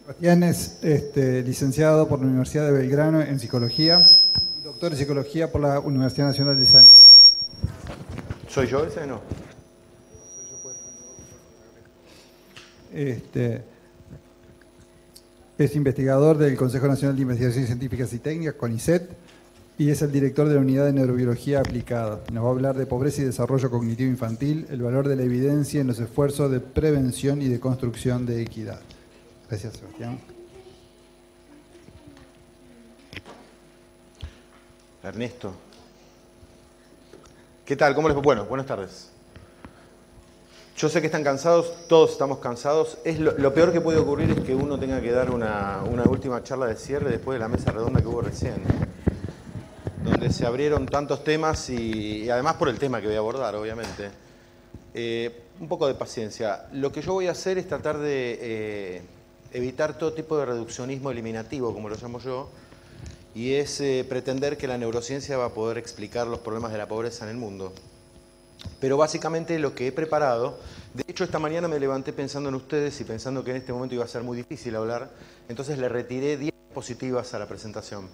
Sebastián es licenciado por la Universidad de Belgrano en Psicología, doctor en Psicología por la Universidad Nacional de San Luis. ¿Soy yo ese o no? Es investigador del Consejo Nacional de Investigaciones Científicas y Técnicas, CONICET, y es el director de la Unidad de Neurobiología Aplicada. Nos va a hablar de pobreza y desarrollo cognitivo infantil, el valor de la evidencia en los esfuerzos de prevención y de construcción de equidad. Gracias, Sebastián. Ernesto. ¿Qué tal? ¿Cómo les va? Bueno, buenas tardes. Yo sé que están cansados, todos estamos cansados. Lo peor que puede ocurrir es que uno tenga que dar una última charla de cierre después de la mesa redonda que hubo recién, donde se abrieron tantos temas y además por el tema que voy a abordar, obviamente. Un poco de paciencia. Lo que yo voy a hacer es tratar de evitar todo tipo de reduccionismo eliminativo, como lo llamo yo, y es pretender que la neurociencia va a poder explicar los problemas de la pobreza en el mundo. Pero básicamente lo que he preparado, de hecho esta mañana me levanté pensando en ustedes y pensando que en este momento iba a ser muy difícil hablar, entonces le retiré 10 diapositivas a la presentación.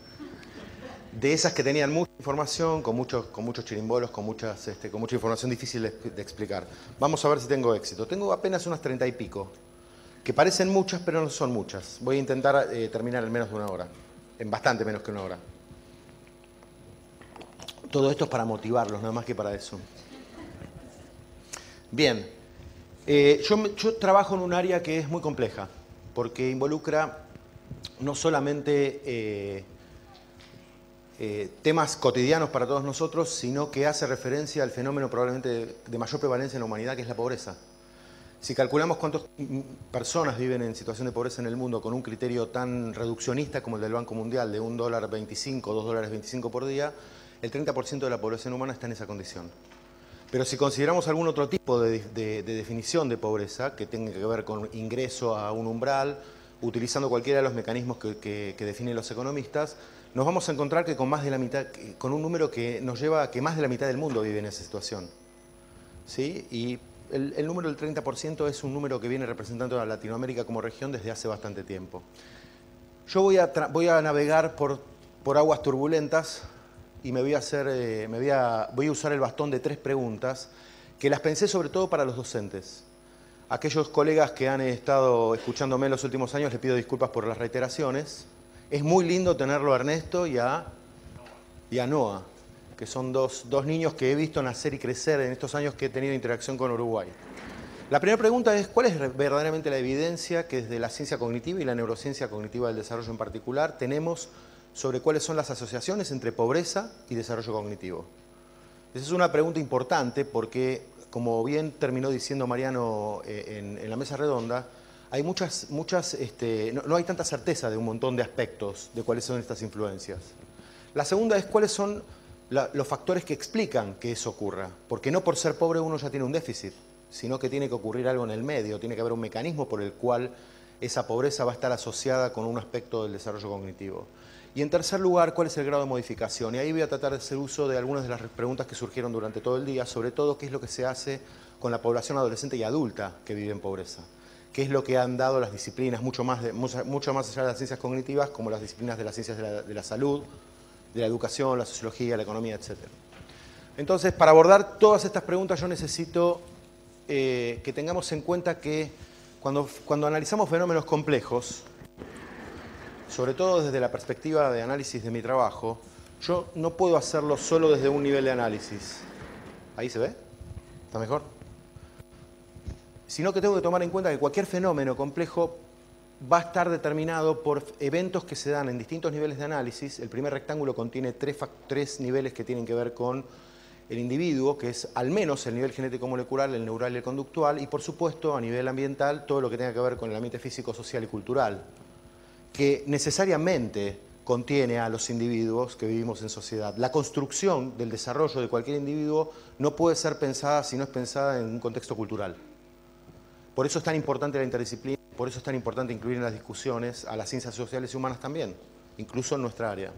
De esas que tenían mucha información, con muchos chirimbolos, con mucha información difícil de explicar. Vamos a ver si tengo éxito. Tengo apenas unas 30 y pico, que parecen muchas, pero no son muchas. Voy a intentar terminar en menos de una hora, en bastante menos que una hora. Todo esto es para motivarlos, nada más que para eso. Bien, yo trabajo en un área que es muy compleja, porque involucra no solamente temas cotidianos para todos nosotros, sino que hace referencia al fenómeno probablemente de mayor prevalencia en la humanidad, que es la pobreza. Si calculamos cuántas personas viven en situación de pobreza en el mundo con un criterio tan reduccionista como el del Banco Mundial, de $1.25, $2.25 por día, el 30% de la población humana está en esa condición. Pero si consideramos algún otro tipo de definición de pobreza, que tenga que ver con ingreso a un umbral, utilizando cualquiera de los mecanismos que definen los economistas, nos vamos a encontrar que con más de la mitad, con un número que nos lleva a que más de la mitad del mundo vive en esa situación. ¿Sí? Y el número del 30% es un número que viene representando a Latinoamérica como región desde hace bastante tiempo. Yo voy a navegar por aguas turbulentas y voy a usar el bastón de 3 preguntas que las pensé sobre todo para los docentes. Aquellos colegas que han estado escuchándome en los últimos años, les pido disculpas por las reiteraciones. Es muy lindo tenerlo a Ernesto y a Noah, que son dos niños que he visto nacer y crecer en estos años que he tenido interacción con Uruguay. La primera pregunta es, ¿cuál es verdaderamente la evidencia que desde la ciencia cognitiva y la neurociencia cognitiva del desarrollo en particular tenemos sobre cuáles son las asociaciones entre pobreza y desarrollo cognitivo? Esa es una pregunta importante porque, como bien terminó diciendo Mariano en la mesa redonda, hay no hay tanta certeza de un montón de aspectos de cuáles son estas influencias. La segunda es cuáles son los factores que explican que eso ocurra, porque no por ser pobre uno ya tiene un déficit, sino que tiene que ocurrir algo en el medio, tiene que haber un mecanismo por el cual esa pobreza va a estar asociada con un aspecto del desarrollo cognitivo. Y en tercer lugar, ¿cuál es el grado de modificación? Y ahí voy a tratar de hacer uso de algunas de las preguntas que surgieron durante todo el día, sobre todo qué es lo que se hace con la población adolescente y adulta que vive en pobreza. Qué es lo que han dado las disciplinas, mucho más allá de las ciencias cognitivas, como las disciplinas de las ciencias de la salud, de la educación, la sociología, la economía, etc. Entonces, para abordar todas estas preguntas, yo necesito que tengamos en cuenta que cuando analizamos fenómenos complejos, sobre todo desde la perspectiva de análisis de mi trabajo, yo no puedo hacerlo solo desde un nivel de análisis. ¿Ahí se ve? ¿Está mejor? Sino que tengo que tomar en cuenta que cualquier fenómeno complejo va a estar determinado por eventos que se dan en distintos niveles de análisis. El primer rectángulo contiene 3 niveles que tienen que ver con el individuo, que es al menos el nivel genético molecular, el neural y el conductual, y por supuesto a nivel ambiental todo lo que tenga que ver con el ambiente físico, social y cultural, que necesariamente contiene a los individuos que vivimos en sociedad. La construcción del desarrollo de cualquier individuo no puede ser pensada si no es pensada en un contexto cultural. Por eso es tan importante la interdisciplina, por eso es tan importante incluir en las discusiones a las ciencias sociales y humanas también, incluso en nuestra área.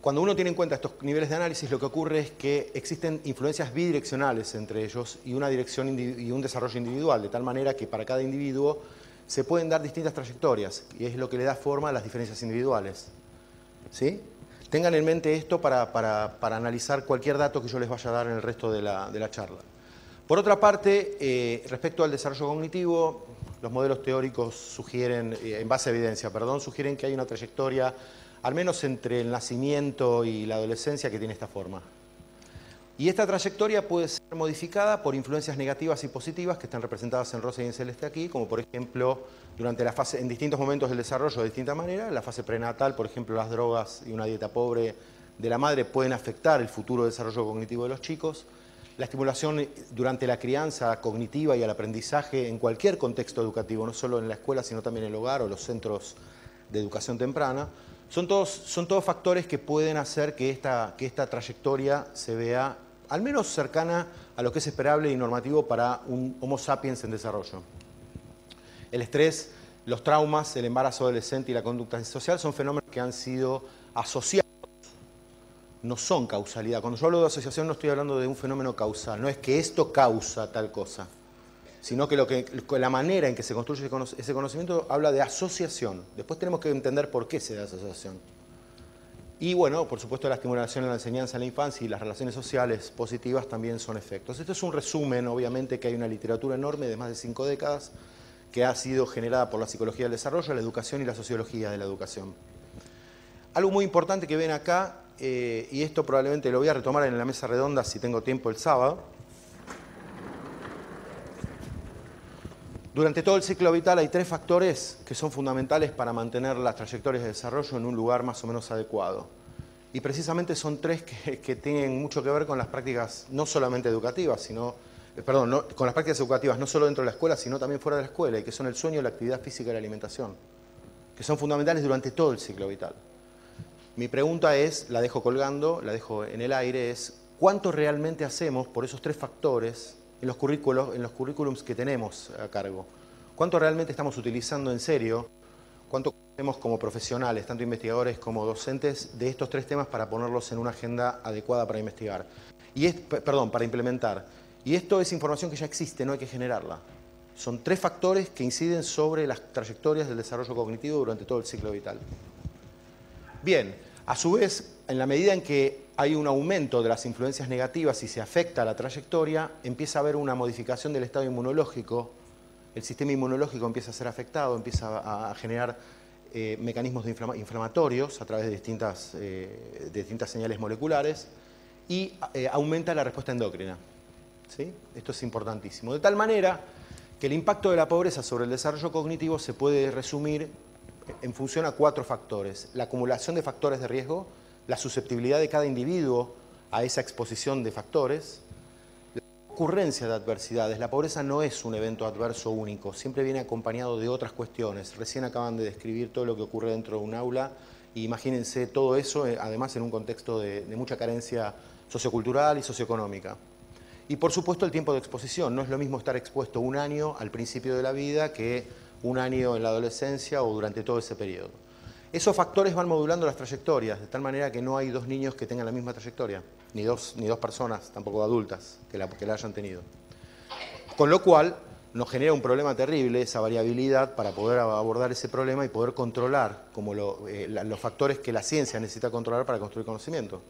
Cuando uno tiene en cuenta estos niveles de análisis, lo que ocurre es que existen influencias bidireccionales entre ellos y una dirección y un desarrollo individual, de tal manera que para cada individuo se pueden dar distintas trayectorias y es lo que le da forma a las diferencias individuales. ¿Sí? Tengan en mente esto para analizar cualquier dato que yo les vaya a dar en el resto de la charla. Por otra parte, respecto al desarrollo cognitivo, los modelos teóricos sugieren, en base a evidencia, sugieren que hay una trayectoria, al menos entre el nacimiento y la adolescencia, que tiene esta forma. Y esta trayectoria puede ser modificada por influencias negativas y positivas que están representadas en rosa y en celeste aquí, como por ejemplo, durante la fase, en distintos momentos del desarrollo de distinta manera. En la fase prenatal, por ejemplo, las drogas y una dieta pobre de la madre pueden afectar el futuro desarrollo cognitivo de los chicos. La estimulación durante la crianza cognitiva y el aprendizaje en cualquier contexto educativo, no solo en la escuela, sino también en el hogar o los centros de educación temprana, son todos factores que pueden hacer que esta trayectoria se vea al menos cercana a lo que es esperable y normativo para un Homo sapiens en desarrollo. El estrés, los traumas, el embarazo adolescente y la conducta antisocial son fenómenos que han sido asociados, no son causalidad. Cuando yo hablo de asociación no estoy hablando de un fenómeno causal, no es que esto causa tal cosa, sino que la manera en que se construye ese conocimiento habla de asociación. Después tenemos que entender por qué se da esa asociación. Y bueno, por supuesto, la estimulación en la enseñanza en la infancia y las relaciones sociales positivas también son efectos. Esto es un resumen, obviamente, que hay una literatura enorme de más de 5 décadas que ha sido generada por la psicología del desarrollo, la educación y la sociología de la educación. Algo muy importante que ven acá, y esto probablemente lo voy a retomar en la mesa redonda si tengo tiempo el sábado. Durante todo el ciclo vital hay 3 factores que son fundamentales para mantener las trayectorias de desarrollo en un lugar más o menos adecuado. Y precisamente son 3 que tienen mucho que ver con las prácticas no solamente educativas, sino, con las prácticas educativas no solo dentro de la escuela, sino también fuera de la escuela, y que son el sueño, la actividad física y la alimentación, que son fundamentales durante todo el ciclo vital. Mi pregunta es, la dejo colgando, la dejo en el aire, es ¿cuánto realmente hacemos por esos 3 factores en los currículums que tenemos a cargo? ¿Cuánto realmente estamos utilizando en serio? ¿Cuánto hacemos como profesionales, tanto investigadores como docentes, de estos 3 temas para ponerlos en una agenda adecuada para investigar? Para implementar. Y esto es información que ya existe, no hay que generarla. Son 3 factores que inciden sobre las trayectorias del desarrollo cognitivo durante todo el ciclo vital. Bien, a su vez, en la medida en que hay un aumento de las influencias negativas y se afecta la trayectoria, empieza a haber una modificación del estado inmunológico, el sistema inmunológico empieza a ser afectado, empieza a generar mecanismos inflamatorios a través de distintas señales moleculares y aumenta la respuesta endocrina. ¿Sí? Esto es importantísimo. De tal manera que el impacto de la pobreza sobre el desarrollo cognitivo se puede resumir en función a 4 factores: la acumulación de factores de riesgo, la susceptibilidad de cada individuo a esa exposición de factores, la ocurrencia de adversidades. La pobreza no es un evento adverso único, siempre viene acompañado de otras cuestiones. Recién acaban de describir todo lo que ocurre dentro de un aula, y imagínense todo eso, además en un contexto de mucha carencia sociocultural y socioeconómica. Y por supuesto el tiempo de exposición. No es lo mismo estar expuesto 1 año al principio de la vida que 1 año en la adolescencia o durante todo ese periodo. Esos factores van modulando las trayectorias, de tal manera que no hay 2 niños que tengan la misma trayectoria, ni dos personas, tampoco adultas, que la hayan tenido. Con lo cual, nos genera un problema terrible esa variabilidad para poder abordar ese problema y poder controlar los factores que la ciencia necesita controlar para construir conocimiento.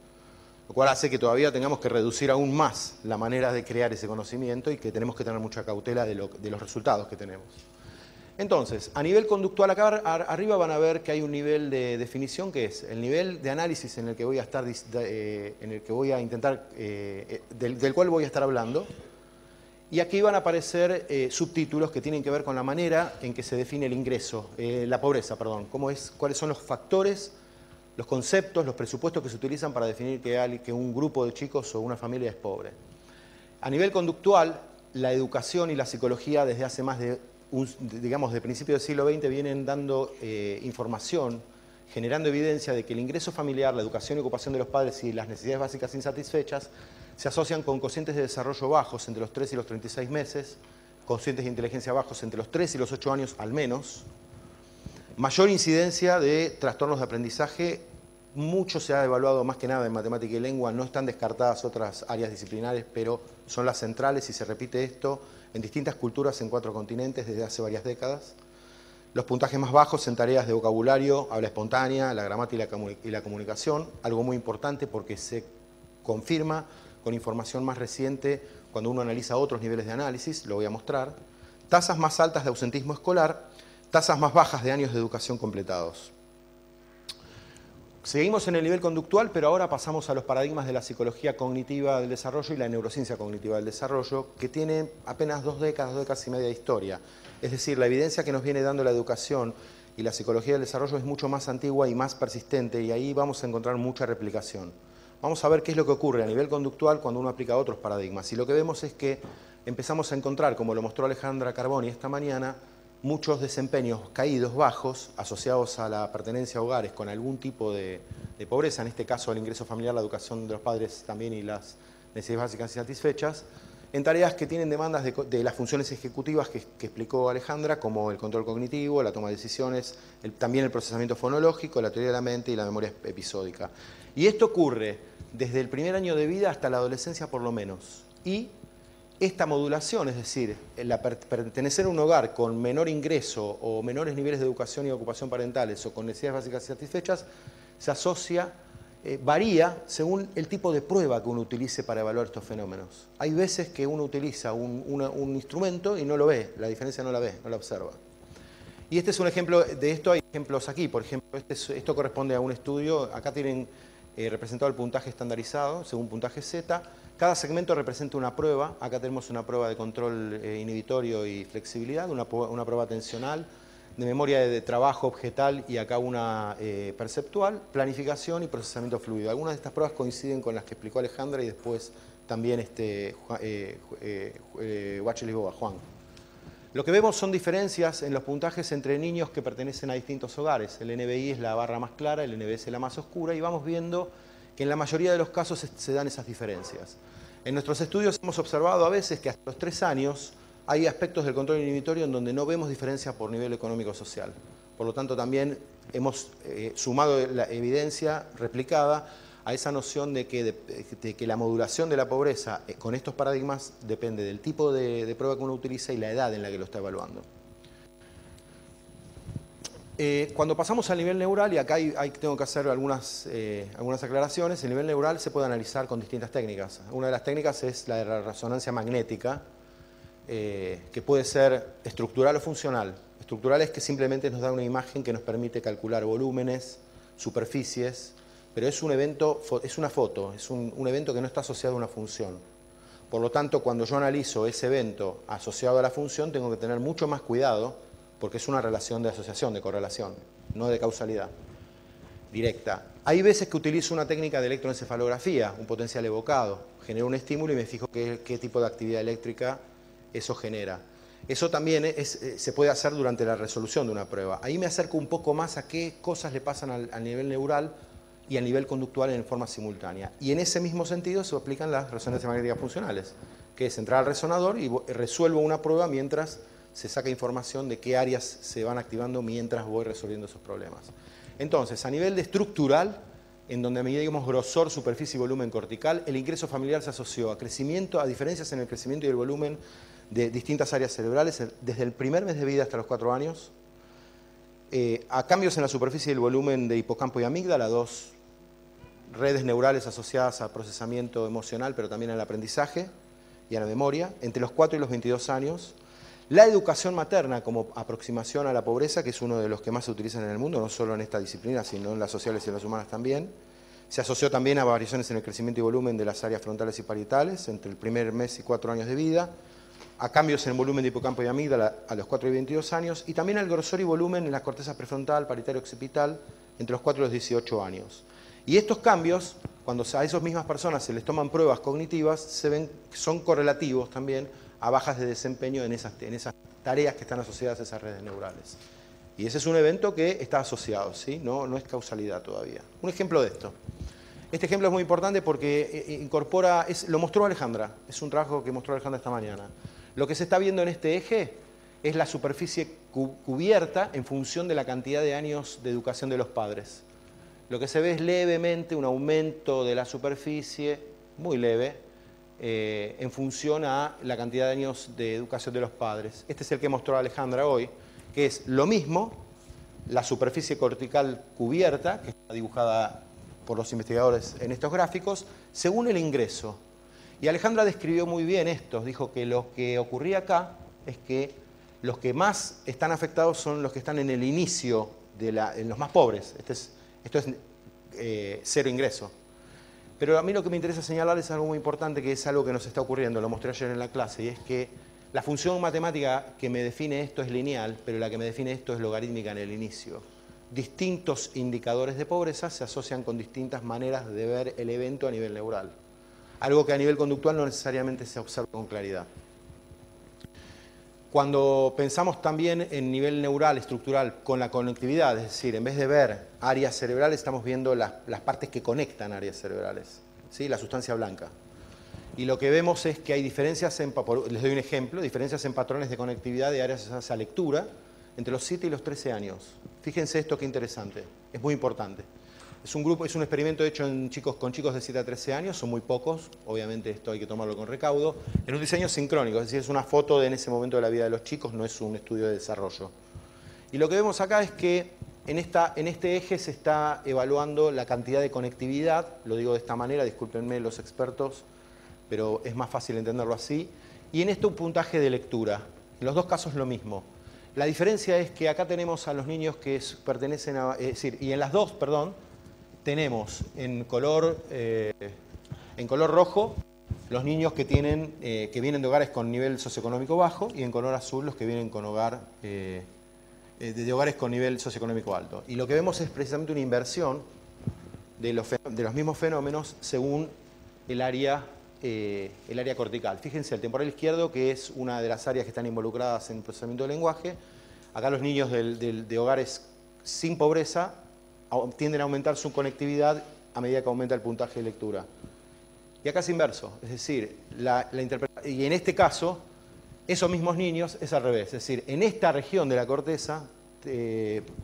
Lo cual hace que todavía tengamos que reducir aún más la manera de crear ese conocimiento y que tenemos que tener mucha cautela de los resultados que tenemos. Entonces, a nivel conductual, acá arriba van a ver que hay un nivel de definición que es el nivel de análisis en el que voy a estar, del cual voy a estar hablando. Y aquí van a aparecer subtítulos que tienen que ver con la manera en que se define el ingreso, la pobreza, perdón. Cuáles son los factores, los conceptos, los presupuestos que se utilizan para definir que un grupo de chicos o una familia es pobre. A nivel conductual, la educación y la psicología desde hace más de principios del siglo XX vienen dando información, generando evidencia de que el ingreso familiar, la educación y ocupación de los padres y las necesidades básicas insatisfechas se asocian con cocientes de desarrollo bajos entre los 3 y los 36 meses, cocientes de inteligencia bajos entre los 3 y los 8 años al menos, mayor incidencia de trastornos de aprendizaje. Mucho se ha evaluado, más que nada en matemática y lengua, no están descartadas otras áreas disciplinares, pero son las centrales y se repite esto en distintas culturas en 4 continentes desde hace varias décadas. Los puntajes más bajos en tareas de vocabulario, habla espontánea, la gramática y la comunicación, algo muy importante porque se confirma con información más reciente cuando uno analiza otros niveles de análisis, lo voy a mostrar. Tasas más altas de ausentismo escolar, tasas más bajas de años de educación completados. Seguimos en el nivel conductual, pero ahora pasamos a los paradigmas de la psicología cognitiva del desarrollo y la neurociencia cognitiva del desarrollo, que tiene apenas 2 décadas y media de historia. Es decir, la evidencia que nos viene dando la educación y la psicología del desarrollo es mucho más antigua y más persistente, y ahí vamos a encontrar mucha replicación. Vamos a ver qué es lo que ocurre a nivel conductual cuando uno aplica otros paradigmas. Y lo que vemos es que empezamos a encontrar, como lo mostró Alejandra Carboni esta mañana, muchos desempeños caídos, bajos, asociados a la pertenencia a hogares con algún tipo de pobreza, en este caso el ingreso familiar, la educación de los padres también y las necesidades básicas insatisfechas, en tareas que tienen demandas de las funciones ejecutivas que explicó Alejandra, como el control cognitivo, la toma de decisiones, también el procesamiento fonológico, la teoría de la mente y la memoria episódica. Y esto ocurre desde el primer año de vida hasta la adolescencia por lo menos. Y esta modulación, es decir, pertenecer a un hogar con menor ingreso o menores niveles de educación y ocupación parentales o con necesidades básicas insatisfechas, se asocia, varía según el tipo de prueba que uno utilice para evaluar estos fenómenos. Hay veces que uno utiliza un instrumento y no lo ve, la diferencia no la ve, no la observa. Y este es un ejemplo de esto, hay ejemplos aquí, por ejemplo, esto corresponde a un estudio, acá tienen representado el puntaje estandarizado, según puntaje Z. Cada segmento representa una prueba. Acá tenemos una prueba de control inhibitorio y flexibilidad, una prueba atencional, de memoria de trabajo objetal y acá una perceptual, planificación y procesamiento fluido. Algunas de estas pruebas coinciden con las que explicó Alejandra y después también Wachel-Lisboa, Juan. Lo que vemos son diferencias en los puntajes entre niños que pertenecen a distintos hogares. El NBI es la barra más clara, el NBS es la más oscura, y vamos viendo que en la mayoría de los casos se dan esas diferencias. En nuestros estudios hemos observado a veces que hasta los 3 años hay aspectos del control inhibitorio en donde no vemos diferencia por nivel económico-social. Por lo tanto, también hemos sumado la evidencia replicada a esa noción de que la modulación de la pobreza con estos paradigmas depende del tipo de prueba que uno utiliza y la edad en la que lo está evaluando. Cuando pasamos al nivel neural, y acá tengo que hacer algunas aclaraciones, el nivel neural se puede analizar con distintas técnicas. Una de las técnicas es la de la resonancia magnética, que puede ser estructural o funcional. Estructural es que simplemente nos da una imagen que nos permite calcular volúmenes, superficies, pero es un evento, es una foto, es un evento que no está asociado a una función. Por lo tanto, cuando yo analizo ese evento asociado a la función, tengo que tener mucho más cuidado, porque es una relación de asociación, de correlación, no de causalidad directa. Hay veces que utilizo una técnica de electroencefalografía, un potencial evocado. Genero un estímulo y me fijo qué tipo de actividad eléctrica eso genera. Eso también se puede hacer durante la resolución de una prueba. Ahí me acerco un poco más a qué cosas le pasan al nivel neural y al nivel conductual en forma simultánea. Y en ese mismo sentido se aplican las resonancias magnéticas funcionales, que es entrar al resonador y resuelvo una prueba mientras se saca información de qué áreas se van activando mientras voy resolviendo esos problemas. Entonces, a nivel de estructural, en donde medimos grosor, superficie y volumen cortical, el ingreso familiar se asoció a crecimiento, a diferencias en el crecimiento y el volumen de distintas áreas cerebrales, desde el primer mes de vida hasta los 4 años, a cambios en la superficie y el volumen de hipocampo y amígdala, 2 redes neurales asociadas al procesamiento emocional, pero también al aprendizaje y a la memoria, entre los 4 y los 22 años. La educación materna como aproximación a la pobreza, que es uno de los que más se utilizan en el mundo, no solo en esta disciplina, sino en las sociales y en las humanas también. Se asoció también a variaciones en el crecimiento y volumen de las áreas frontales y parietales entre el primer mes y 4 años de vida, a cambios en el volumen de hipocampo y amígdala a los 4 y 22 años, y también al grosor y volumen en la corteza prefrontal, parietal y occipital entre los 4 y los 18 años. Y estos cambios, cuando a esas mismas personas se les toman pruebas cognitivas, se ven que son correlativos también a bajas de desempeño en esas tareas que están asociadas a esas redes neurales. Y ese es un evento que está asociado, ¿sí? No es causalidad todavía. Un ejemplo de esto. Este ejemplo es muy importante porque incorpora, lo mostró Alejandra, es un trabajo que mostró Alejandra esta mañana. Lo que se está viendo en este eje es la superficie cubierta en función de la cantidad de años de educación de los padres. Lo que se ve es levemente un aumento de la superficie, muy leve, en función a la cantidad de años de educación de los padres. Este es el que mostró Alejandra hoy, que es lo mismo, la superficie cortical cubierta, que está dibujada por los investigadores en estos gráficos, según el ingreso. Y Alejandra describió muy bien esto, dijo que lo que ocurría acá es que los que más están afectados son los que están en el inicio, en los más pobres. Esto es cero ingreso. Pero a mí lo que me interesa señalar es algo muy importante, que es algo que nos está ocurriendo, lo mostré ayer en la clase, y es que la función matemática que me define esto es lineal, pero la que me define esto es logarítmica en el inicio. Distintos indicadores de pobreza se asocian con distintas maneras de ver el evento a nivel neural. Algo que a nivel conductual no necesariamente se observa con claridad. Cuando pensamos también en nivel neural, estructural, con la conectividad, es decir, en vez de ver áreas cerebrales, estamos viendo las partes que conectan áreas cerebrales, ¿sí? La sustancia blanca. Y lo que vemos es que hay diferencias, les doy un ejemplo, diferencias en patrones de conectividad de áreas asociadas a lectura entre los 7 y los 13 años. Fíjense esto, qué interesante, es muy importante. Es un experimento hecho con chicos de 7 a 13 años, son muy pocos, obviamente esto hay que tomarlo con recaudo, en un diseño sincrónico, es decir, es una foto en ese momento de la vida de los chicos, no es un estudio de desarrollo. Y lo que vemos acá es que en este eje se está evaluando la cantidad de conectividad, lo digo de esta manera, discúlpenme los expertos, pero es más fácil entenderlo así, y en esto un puntaje de lectura. En los dos casos lo mismo. La diferencia es que acá tenemos a los niños que pertenecen a... Es decir, y en las dos, perdón, tenemos en color rojo los niños que vienen de hogares con nivel socioeconómico bajo, y en color azul los que vienen con de hogares con nivel socioeconómico alto. Y lo que vemos es precisamente una inversión de los mismos fenómenos según el área cortical. Fíjense, el temporal izquierdo, que es una de las áreas que están involucradas en el procesamiento del lenguaje. Acá los niños de hogares sin pobreza tienden a aumentar su conectividad a medida que aumenta el puntaje de lectura. Y acá es inverso, es decir, y en este caso, esos mismos niños es al revés, es decir, en esta región de la corteza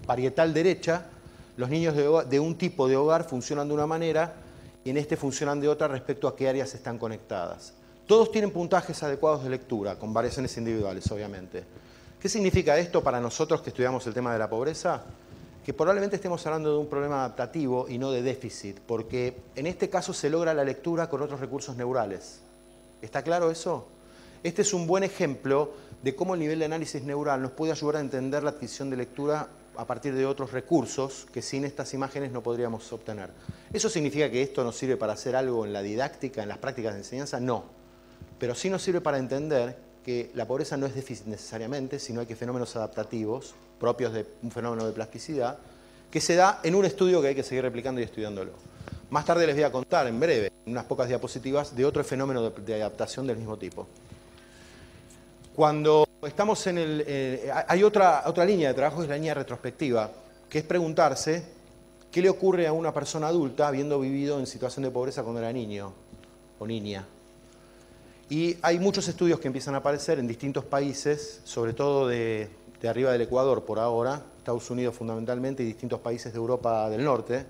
parietal derecha, los niños de un tipo de hogar funcionan de una manera y en este funcionan de otra respecto a qué áreas están conectadas. Todos tienen puntajes adecuados de lectura, con variaciones individuales, obviamente. ¿Qué significa esto para nosotros que estudiamos el tema de la pobreza? Que probablemente estemos hablando de un problema adaptativo y no de déficit, porque en este caso se logra la lectura con otros recursos neurales. ¿Está claro eso? Este es un buen ejemplo de cómo el nivel de análisis neural nos puede ayudar a entender la adquisición de lectura a partir de otros recursos que sin estas imágenes no podríamos obtener. ¿Eso significa que esto nos sirve para hacer algo en la didáctica, en las prácticas de enseñanza? No. Pero sí nos sirve para entender que la pobreza no es déficit necesariamente, sino que hay fenómenos adaptativos propios de un fenómeno de plasticidad que se da en un estudio que hay que seguir replicando y estudiándolo. Más tarde les voy a contar, en breve, en unas pocas diapositivas, de otro fenómeno de adaptación del mismo tipo. Cuando estamos hay otra línea de trabajo, es la línea retrospectiva, que es preguntarse qué le ocurre a una persona adulta habiendo vivido en situación de pobreza cuando era niño o niña. Y hay muchos estudios que empiezan a aparecer en distintos países, sobre todo de arriba del Ecuador por ahora, Estados Unidos fundamentalmente y distintos países de Europa del Norte,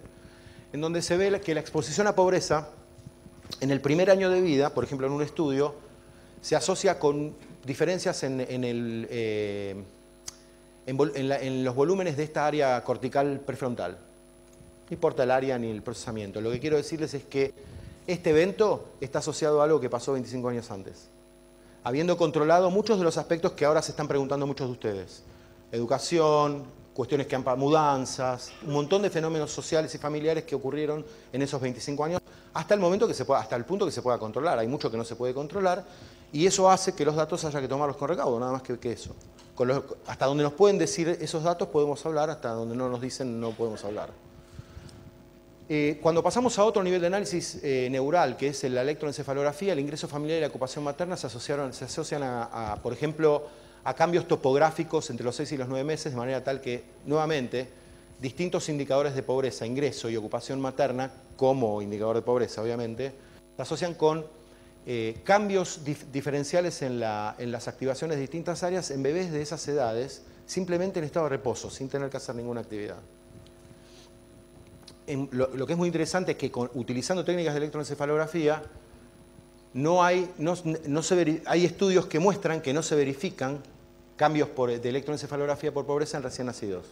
en donde se ve que la exposición a pobreza en el primer año de vida, por ejemplo en un estudio, se asocia con diferencias en los volúmenes de esta área cortical prefrontal. No importa el área ni el procesamiento. Lo que quiero decirles es que este evento está asociado a algo que pasó 25 años antes, habiendo controlado muchos de los aspectos que ahora se están preguntando muchos de ustedes. Educación, cuestiones que han mudanzas, un montón de fenómenos sociales y familiares que ocurrieron en esos 25 años, hasta el punto que se pueda controlar. Hay mucho que no se puede controlar y eso hace que los datos haya que tomarlos con recaudo, nada más que eso. Hasta donde nos pueden decir esos datos podemos hablar, hasta donde no nos dicen no podemos hablar. Cuando pasamos a otro nivel de análisis neural, que es la electroencefalografía, el ingreso familiar y la ocupación materna se asocian por ejemplo, a cambios topográficos entre los 6 y los 9 meses, de manera tal que, nuevamente, distintos indicadores de pobreza, ingreso y ocupación materna, como indicador de pobreza, obviamente, se asocian con cambios diferenciales en las activaciones de distintas áreas en bebés de esas edades, simplemente en estado de reposo, sin tener que hacer ninguna actividad. Lo que es muy interesante es que utilizando técnicas de electroencefalografía hay estudios que muestran que no se verifican cambios de electroencefalografía por pobreza en recién nacidos.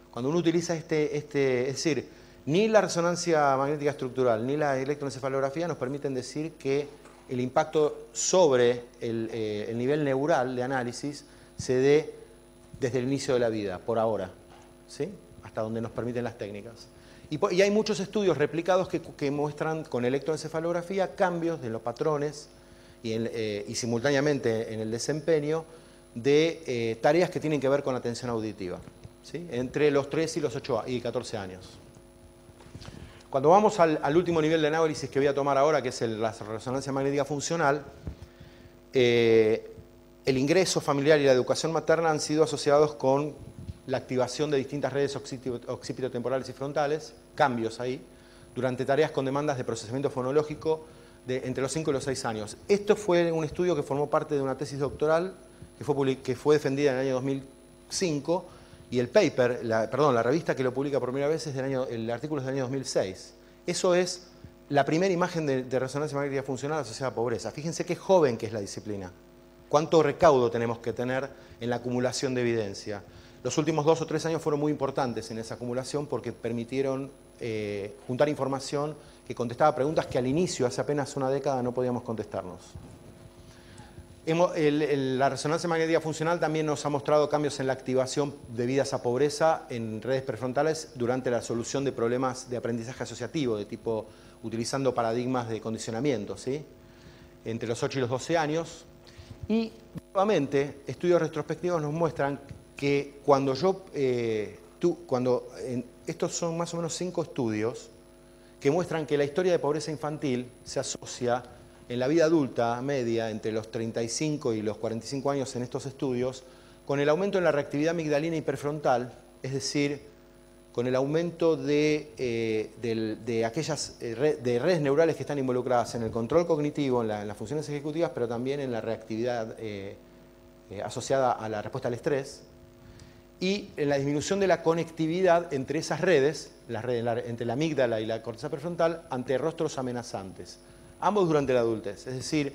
Cuando uno utiliza es decir, ni la resonancia magnética estructural ni la electroencefalografía nos permiten decir que el impacto sobre el nivel neural de análisis se dé desde el inicio de la vida, por ahora, ¿sí? Hasta donde nos permiten las técnicas. Y hay muchos estudios replicados que muestran con electroencefalografía cambios de los patrones y simultáneamente en el desempeño de tareas que tienen que ver con atención auditiva, ¿sí? Entre los 3 y los 8 y 14 años. Cuando vamos al último nivel de análisis que voy a tomar ahora, que es la resonancia magnética funcional, el ingreso familiar y la educación materna han sido asociados con la activación de distintas redes occipitotemporales y frontales, cambios ahí, durante tareas con demandas de procesamiento fonológico entre los 5 y los 6 años. Esto fue un estudio que formó parte de una tesis doctoral que fue defendida en el año 2005, y el paper, la revista que lo publica por primera vez, el artículo es del año 2006. Eso es la primera imagen de resonancia magnética funcional asociada a pobreza. Fíjense qué joven que es la disciplina. Cuánto recaudo tenemos que tener en la acumulación de evidencia. Los últimos 2 o 3 años fueron muy importantes en esa acumulación porque permitieron juntar información que contestaba preguntas que al inicio, hace apenas una década, no podíamos contestarnos. La resonancia magnética funcional también nos ha mostrado cambios en la activación debidas a pobreza en redes prefrontales durante la solución de problemas de aprendizaje asociativo, de tipo utilizando paradigmas de condicionamiento, ¿sí? Entre los 8 y los 12 años. Y nuevamente, estudios retrospectivos nos muestran que estos son más o menos 5 estudios que muestran que la historia de pobreza infantil se asocia en la vida adulta media, entre los 35 y los 45 años en estos estudios, con el aumento en la reactividad amigdalina hiperfrontal, es decir, con el aumento de aquellas redes neurales que están involucradas en el control cognitivo, en las funciones ejecutivas, pero también en la reactividad asociada a la respuesta al estrés, y en la disminución de la conectividad entre esas redes, entre la amígdala y la corteza prefrontal, ante rostros amenazantes. Ambos durante la adultez. Es decir,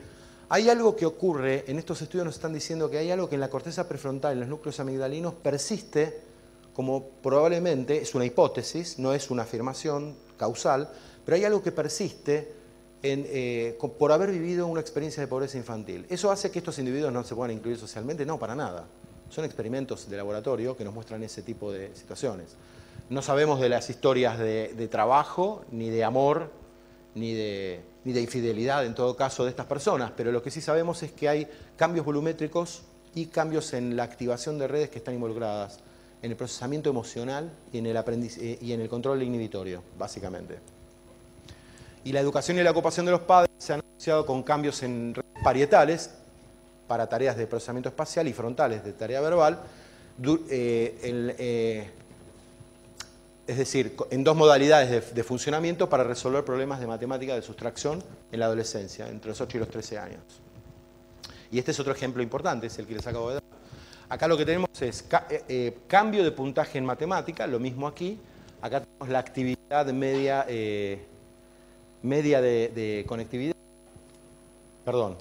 hay algo que ocurre, en estos estudios nos están diciendo que hay algo que en la corteza prefrontal, en los núcleos amigdalinos, persiste como probablemente, es una hipótesis, no es una afirmación causal, pero hay algo que persiste por haber vivido una experiencia de pobreza infantil. ¿Eso hace que estos individuos no se puedan incluir socialmente? No, para nada. Son experimentos de laboratorio que nos muestran ese tipo de situaciones. No sabemos de las historias de trabajo, ni de amor, ni de infidelidad, en todo caso, de estas personas, pero lo que sí sabemos es que hay cambios volumétricos y cambios en la activación de redes que están involucradas en el procesamiento emocional y en el control inhibitorio, básicamente. Y la educación y la ocupación de los padres se han asociado con cambios en redes parietales para tareas de procesamiento espacial y frontales de tarea verbal, es decir, en 2 modalidades de funcionamiento para resolver problemas de matemática de sustracción en la adolescencia, entre los 8 y los 13 años. Y este es otro ejemplo importante, es el que les acabo de dar. Acá lo que tenemos es cambio de puntaje en matemática, lo mismo aquí. Acá tenemos la actividad media de conectividad. Perdón.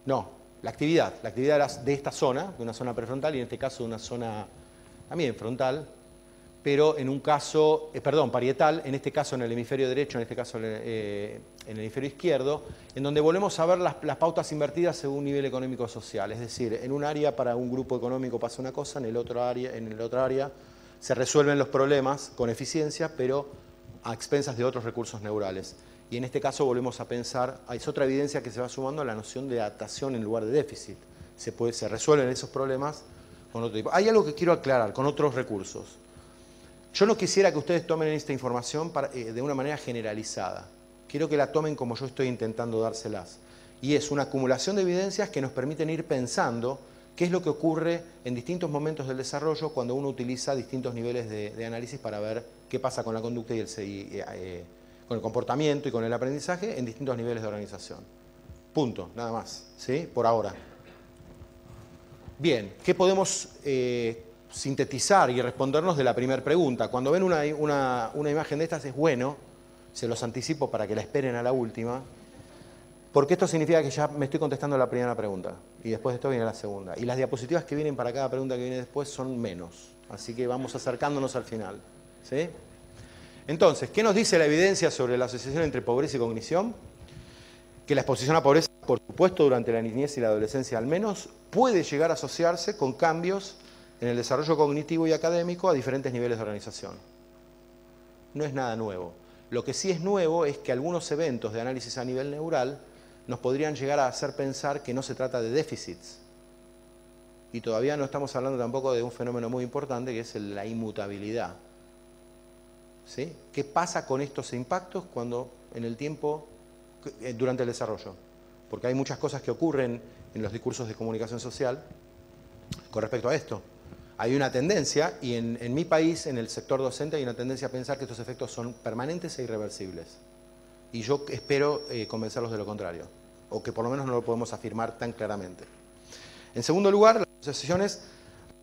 No, la actividad de esta zona, de una zona prefrontal, y en este caso de una zona también frontal, pero en un caso, parietal, en este caso en el hemisferio derecho, en este caso en el hemisferio izquierdo, en donde volvemos a ver las pautas invertidas según nivel económico-social. Es decir, en un área para un grupo económico pasa una cosa, en el otro área se resuelven los problemas con eficiencia, pero a expensas de otros recursos neurales. Y en este caso volvemos a pensar, es otra evidencia que se va sumando a la noción de adaptación en lugar de déficit. Se resuelven esos problemas con otro tipo. Hay algo que quiero aclarar, con otros recursos. Yo no quisiera que ustedes tomen esta información de una manera generalizada. Quiero que la tomen como yo estoy intentando dárselas. Y es una acumulación de evidencias que nos permiten ir pensando qué es lo que ocurre en distintos momentos del desarrollo cuando uno utiliza distintos niveles de análisis para ver qué pasa con la conducta con el comportamiento y con el aprendizaje en distintos niveles de organización. Punto, nada más, ¿sí? Por ahora. Bien, ¿qué podemos sintetizar y respondernos de la primera pregunta? Cuando ven una imagen de estas es bueno, se los anticipo para que la esperen a la última, Porque esto significa que ya me estoy contestando la primera pregunta. Y después de esto viene la segunda. Y las diapositivas que vienen para cada pregunta que viene después son menos. Así que vamos acercándonos al final. ¿Sí? Entonces, ¿qué nos dice la evidencia sobre la asociación entre pobreza y cognición? Que la exposición a pobreza, por supuesto, durante la niñez y la adolescencia al menos, puede llegar a asociarse con cambios en el desarrollo cognitivo y académico a diferentes niveles de organización. No es nada nuevo. Lo que sí es nuevo es que algunos eventos de análisis a nivel neural nos podrían llegar a hacer pensar que no se trata de déficits. Y todavía no estamos hablando tampoco de un fenómeno muy importante que es la inmutabilidad. ¿Sí? ¿Qué pasa con estos impactos cuando en el tiempo, durante el desarrollo? Porque hay muchas cosas que ocurren en los discursos de comunicación social con respecto a esto. Hay una tendencia, y en mi país, en el sector docente, hay una tendencia a pensar que estos efectos son permanentes e irreversibles. Y yo espero convencerlos de lo contrario, o que por lo menos no lo podemos afirmar tan claramente. En segundo lugar, las asociaciones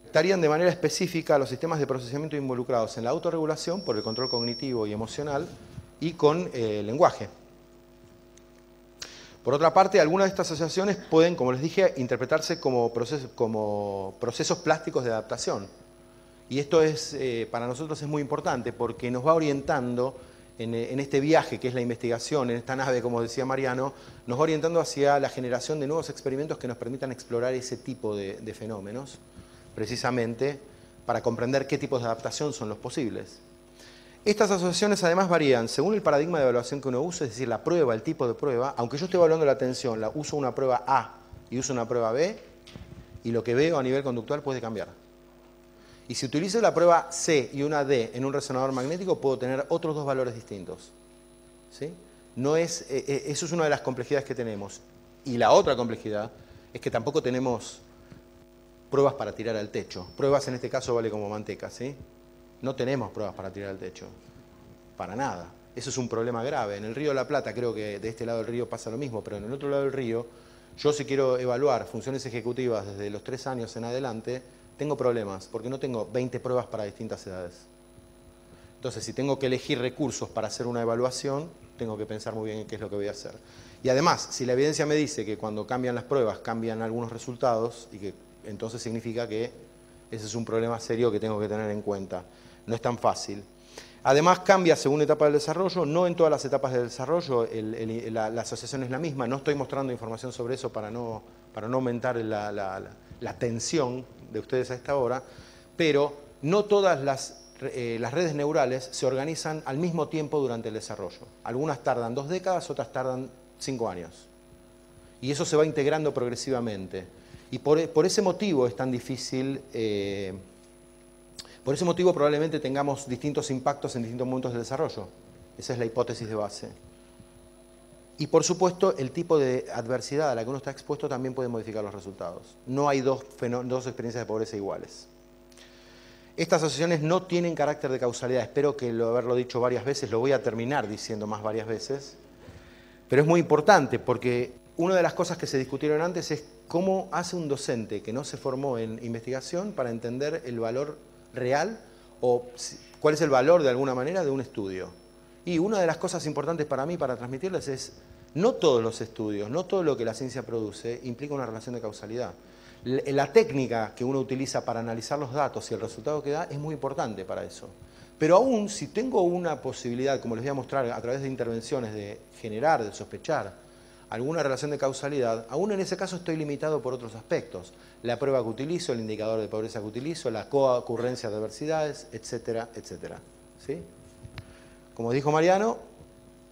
afectarían de manera específica a los sistemas de procesamiento involucrados en la autorregulación por el control cognitivo y emocional y con el lenguaje. Por otra parte, algunas de estas asociaciones pueden, como les dije, interpretarse como procesos plásticos de adaptación. Y esto es, para nosotros es muy importante porque nos va orientando en este viaje que es la investigación, en esta nave, como decía Mariano, nos va orientando hacia la generación de nuevos experimentos que nos permitan explorar ese tipo de fenómenos, precisamente para comprender qué tipos de adaptación son los posibles. Estas asociaciones además varían según el paradigma de evaluación que uno use, es decir, la prueba, el tipo de prueba. Aunque yo esté evaluando la atención, uso una prueba A y uso una prueba B, y lo que veo a nivel conductual puede cambiar. Y si utilizo la prueba C y una D en un resonador magnético, puedo tener otros dos valores distintos. ¿Sí? Eso es una de las complejidades que tenemos. Y la otra complejidad es que tampoco tenemos pruebas para tirar al techo. Pruebas en este caso vale como manteca, ¿sí? No tenemos pruebas para tirar al techo, para nada. Eso es un problema grave. En el Río de la Plata, creo que de este lado del río pasa lo mismo, pero en el otro lado del río, yo si quiero evaluar funciones ejecutivas desde los 3 años en adelante, tengo problemas, porque no tengo 20 pruebas para distintas edades. Entonces, si tengo que elegir recursos para hacer una evaluación, tengo que pensar muy bien en qué es lo que voy a hacer. Y además, si la evidencia me dice que cuando cambian las pruebas cambian algunos resultados, y que entonces significa que ese es un problema serio que tengo que tener en cuenta. No es tan fácil. Además cambia según etapa del desarrollo, no en todas las etapas del desarrollo la asociación es la misma, no estoy mostrando información sobre eso para no aumentar la tensión de ustedes a esta hora, pero no todas las redes neurales se organizan al mismo tiempo durante el desarrollo. Algunas tardan 2 décadas, otras tardan 5 años. Y eso se va integrando progresivamente. Y por ese motivo es tan difícil... Por ese motivo probablemente tengamos distintos impactos en distintos momentos del desarrollo. Esa es la hipótesis de base. Y por supuesto, el tipo de adversidad a la que uno está expuesto también puede modificar los resultados. No hay dos experiencias de pobreza iguales. Estas asociaciones no tienen carácter de causalidad. Espero que haberlo dicho varias veces, lo voy a terminar diciendo más varias veces. Pero es muy importante porque una de las cosas que se discutieron antes es cómo hace un docente que no se formó en investigación para entender el valor real o cuál es el valor de alguna manera de un estudio. Y una de las cosas importantes para mí, para transmitirles, es no todos los estudios, no todo lo que la ciencia produce implica una relación de causalidad. La técnica que uno utiliza para analizar los datos y el resultado que da es muy importante para eso. Pero aún si tengo una posibilidad, como les voy a mostrar a través de intervenciones, de generar, de sospechar alguna relación de causalidad, aún en ese caso estoy limitado por otros aspectos. La prueba que utilizo, el indicador de pobreza que utilizo, la coocurrencia de adversidades, etcétera, etcétera. ¿Sí? Como dijo Mariano,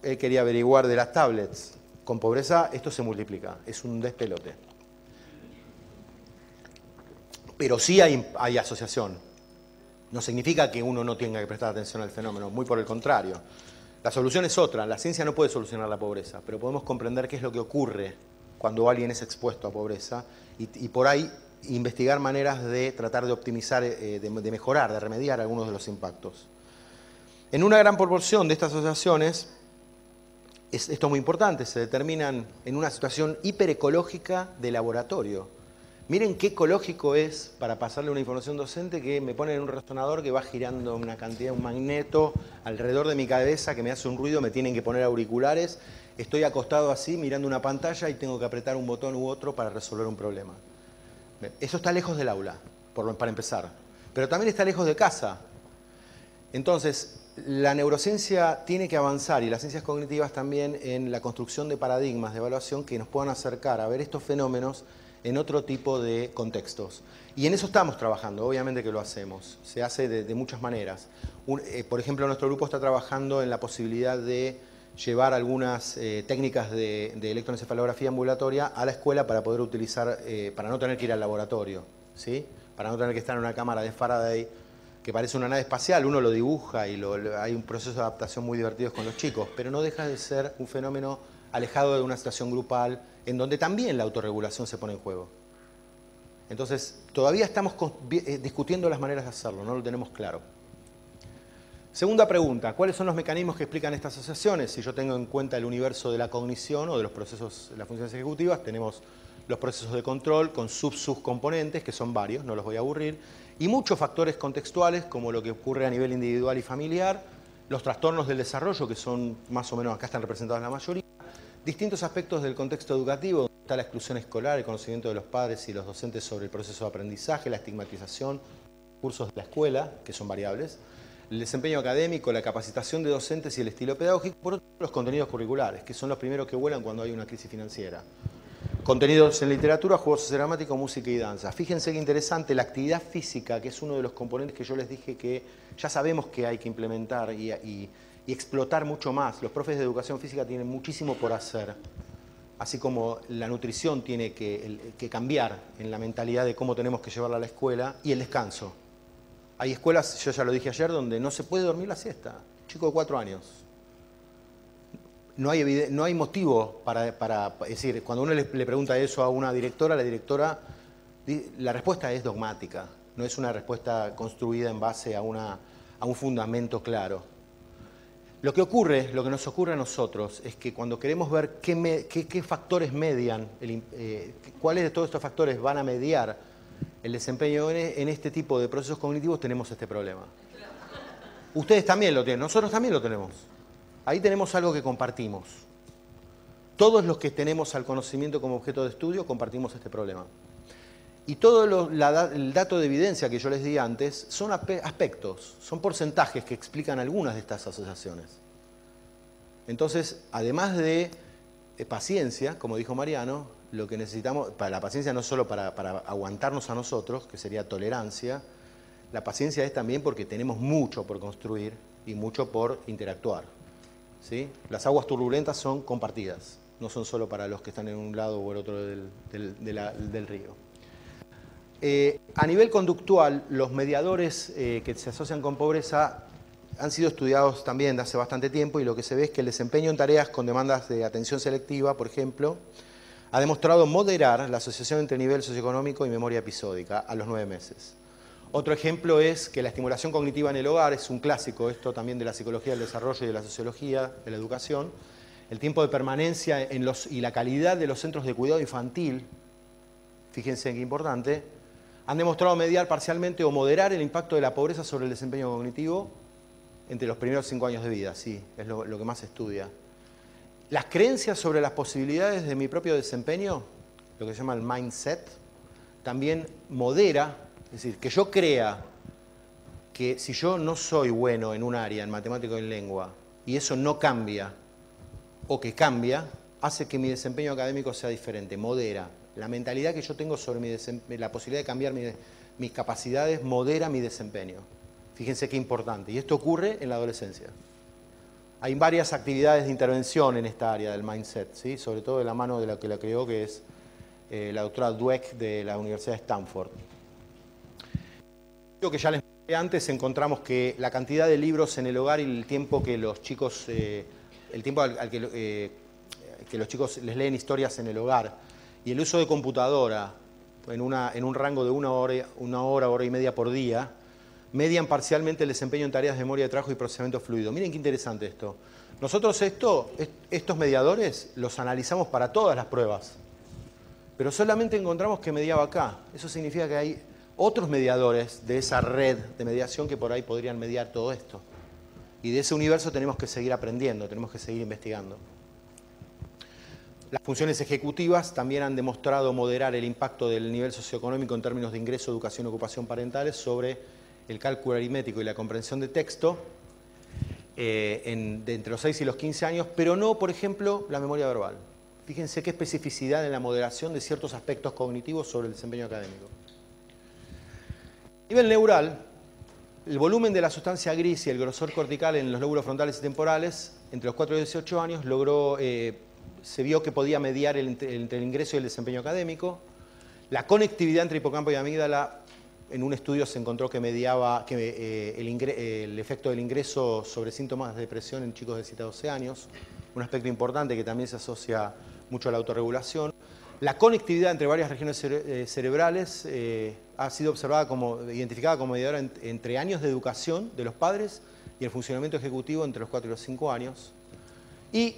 él quería averiguar de las tablets. Con pobreza esto se multiplica, es un despelote. Pero sí hay asociación. No significa que uno no tenga que prestar atención al fenómeno, muy por el contrario. La solución es otra, la ciencia no puede solucionar la pobreza, pero podemos comprender qué es lo que ocurre cuando alguien es expuesto a pobreza y por ahí investigar maneras de tratar de optimizar, de mejorar, de remediar algunos de los impactos. En una gran proporción de estas asociaciones, esto es muy importante, se determinan en una situación hiperecológica de laboratorio. Miren qué ecológico es para pasarle una información docente que me pone en un resonador que va girando una cantidad, un magneto alrededor de mi cabeza que me hace un ruido, me tienen que poner auriculares estoy acostado así mirando una pantalla y tengo que apretar un botón u otro para resolver un problema. Eso está lejos del aula, para empezar. Pero también está lejos de casa. Entonces, la neurociencia tiene que avanzar, y las ciencias cognitivas también, en la construcción de paradigmas de evaluación que nos puedan acercar a ver estos fenómenos en otro tipo de contextos. Y en eso estamos trabajando, obviamente que lo hacemos. Se hace de muchas maneras. Por ejemplo, nuestro grupo está trabajando en la posibilidad de llevar algunas técnicas de electroencefalografía ambulatoria a la escuela para poder utilizar, para no tener que ir al laboratorio, ¿sí? Para no tener que estar en una cámara de Faraday que parece una nave espacial, uno lo dibuja y hay un proceso de adaptación muy divertido con los chicos, pero no deja de ser un fenómeno alejado de una situación grupal en donde también la autorregulación se pone en juego. Entonces, todavía estamos discutiendo las maneras de hacerlo, no lo tenemos claro. Segunda pregunta, ¿cuáles son los mecanismos que explican estas asociaciones? Si yo tengo en cuenta el universo de la cognición o de los procesos de las funciones ejecutivas, tenemos los procesos de control con subcomponentes, que son varios, no los voy a aburrir, y muchos factores contextuales, como lo que ocurre a nivel individual y familiar, los trastornos del desarrollo, que son más o menos, acá están representados la mayoría, distintos aspectos del contexto educativo, donde está la exclusión escolar, el conocimiento de los padres y los docentes sobre el proceso de aprendizaje, la estigmatización, cursos de la escuela, que son variables, el desempeño académico, la capacitación de docentes y el estilo pedagógico, por otro lado, los contenidos curriculares, que son los primeros que vuelan cuando hay una crisis financiera. Contenidos en literatura, juegos dramáticos, música y danza. Fíjense qué interesante, la actividad física, que es uno de los componentes que yo les dije que ya sabemos que hay que implementar y explotar mucho más. Los profes de educación física tienen muchísimo por hacer, así como la nutrición tiene que cambiar en la mentalidad de cómo tenemos que llevarla a la escuela, y el descanso. Hay escuelas, yo ya lo dije ayer, donde no se puede dormir la siesta. Chico de 4 años. No hay motivo para... Es decir, cuando uno le pregunta eso a una directora, la respuesta es dogmática. No es una respuesta construida en base a un fundamento claro. Lo que nos ocurre a nosotros es que cuando queremos ver qué factores median, cuáles de todos estos factores van a mediar el desempeño en este tipo de procesos cognitivos, tenemos este problema. Ustedes también lo tienen, nosotros también lo tenemos. Ahí tenemos algo que compartimos. Todos los que tenemos al conocimiento como objeto de estudio compartimos este problema. Y todo el dato de evidencia que yo les di antes son aspectos, son porcentajes que explican algunas de estas asociaciones. Entonces, además de paciencia, como dijo Mariano, lo que necesitamos, para la paciencia no solo para aguantarnos a nosotros, que sería tolerancia, la paciencia es también porque tenemos mucho por construir y mucho por interactuar. ¿Sí? Las aguas turbulentas son compartidas, no son solo para los que están en un lado o el otro del río. A nivel conductual, los mediadores que se asocian con pobreza han sido estudiados también de hace bastante tiempo, y lo que se ve es que el desempeño en tareas con demandas de atención selectiva, por ejemplo, ha demostrado moderar la asociación entre nivel socioeconómico y memoria episódica a los 9 meses. Otro ejemplo es que la estimulación cognitiva en el hogar, es un clásico esto también de la psicología del desarrollo y de la sociología de la educación, el tiempo de permanencia y la calidad de los centros de cuidado infantil, fíjense qué importante, han demostrado mediar parcialmente o moderar el impacto de la pobreza sobre el desempeño cognitivo entre los primeros 5 años de vida, sí, es lo que más se estudia. Las creencias sobre las posibilidades de mi propio desempeño, lo que se llama el mindset, también modera. Es decir, que yo crea que si yo no soy bueno en un área, en matemático y en lengua, y eso no cambia, o que cambia, hace que mi desempeño académico sea diferente, modera. La mentalidad que yo tengo sobre la posibilidad de cambiar mis capacidades modera mi desempeño. Fíjense qué importante. Y esto ocurre en la adolescencia. Hay varias actividades de intervención en esta área del mindset, ¿sí? Sobre todo de la mano de la que la creó, que es la doctora Dweck de la Universidad de Stanford. Lo que ya les dije antes, encontramos que la cantidad de libros en el hogar y el tiempo que los chicos, el tiempo al que los chicos les leen historias en el hogar, y el uso de computadora en un rango de una hora y media por día, median parcialmente el desempeño en tareas de memoria de trabajo y procesamiento fluido. Miren qué interesante esto. Nosotros estos mediadores los analizamos para todas las pruebas, pero solamente encontramos que mediaba acá. Eso significa que hay otros mediadores de esa red de mediación que por ahí podrían mediar todo esto. Y de ese universo tenemos que seguir aprendiendo, tenemos que seguir investigando. Las funciones ejecutivas también han demostrado moderar el impacto del nivel socioeconómico en términos de ingreso, educación y ocupación parentales sobre el cálculo aritmético y la comprensión de texto de entre los 6 y los 15 años, pero no, por ejemplo, la memoria verbal. Fíjense qué especificidad en la moderación de ciertos aspectos cognitivos sobre el desempeño académico. A nivel neural, el volumen de la sustancia gris y el grosor cortical en los lóbulos frontales y temporales entre los 4 y 18 años se vio que podía mediar entre el ingreso y el desempeño académico. La conectividad entre hipocampo y amígdala, en un estudio se encontró que mediaba el efecto del ingreso sobre síntomas de depresión en chicos de 7 a 12 años, un aspecto importante que también se asocia mucho a la autorregulación. La conectividad entre varias regiones cerebrales ha sido identificada como mediadora entre años de educación de los padres y el funcionamiento ejecutivo entre los 4 y los 5 años. Y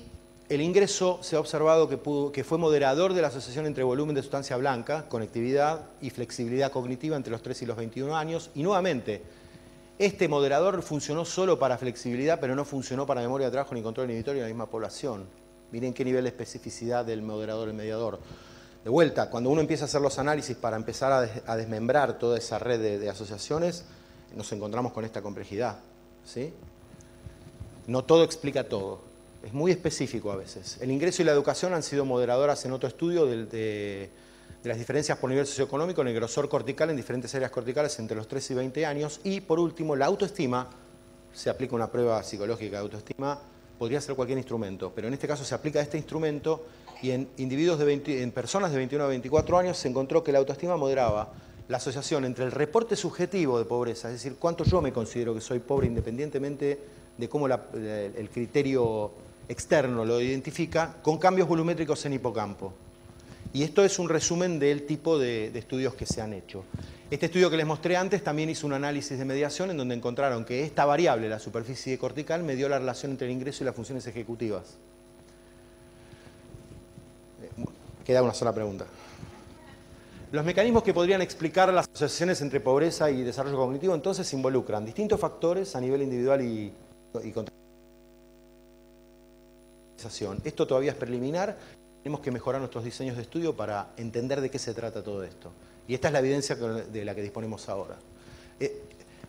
el ingreso se ha observado que fue moderador de la asociación entre volumen de sustancia blanca, conectividad y flexibilidad cognitiva entre los 3 y los 21 años. Y nuevamente, este moderador funcionó solo para flexibilidad, pero no funcionó para memoria de trabajo ni control inhibitorio en la misma población. Miren qué nivel de especificidad del moderador y mediador. De vuelta, cuando uno empieza a hacer los análisis para empezar a desmembrar toda esa red de asociaciones, nos encontramos con esta complejidad, ¿sí? No todo explica todo. Es muy específico a veces. El ingreso y la educación han sido moderadoras en otro estudio de las diferencias por nivel socioeconómico en el grosor cortical en diferentes áreas corticales entre los 3 y 20 años. Y por último, la autoestima, se aplica una prueba psicológica de autoestima, podría ser cualquier instrumento, pero en este caso se aplica este instrumento y en personas de 21 a 24 años se encontró que la autoestima moderaba la asociación entre el reporte subjetivo de pobreza, es decir, cuánto yo me considero que soy pobre independientemente de cómo el criterio externo lo identifica, con cambios volumétricos en hipocampo. Y esto es un resumen del tipo de estudios que se han hecho. Este estudio que les mostré antes también hizo un análisis de mediación en donde encontraron que esta variable, la superficie cortical, medió la relación entre el ingreso y las funciones ejecutivas. Queda una sola pregunta. Los mecanismos que podrían explicar las asociaciones entre pobreza y desarrollo cognitivo entonces involucran distintos factores a nivel individual y esto todavía es preliminar, tenemos que mejorar nuestros diseños de estudio para entender de qué se trata todo esto. Y esta es la evidencia de la que disponemos ahora.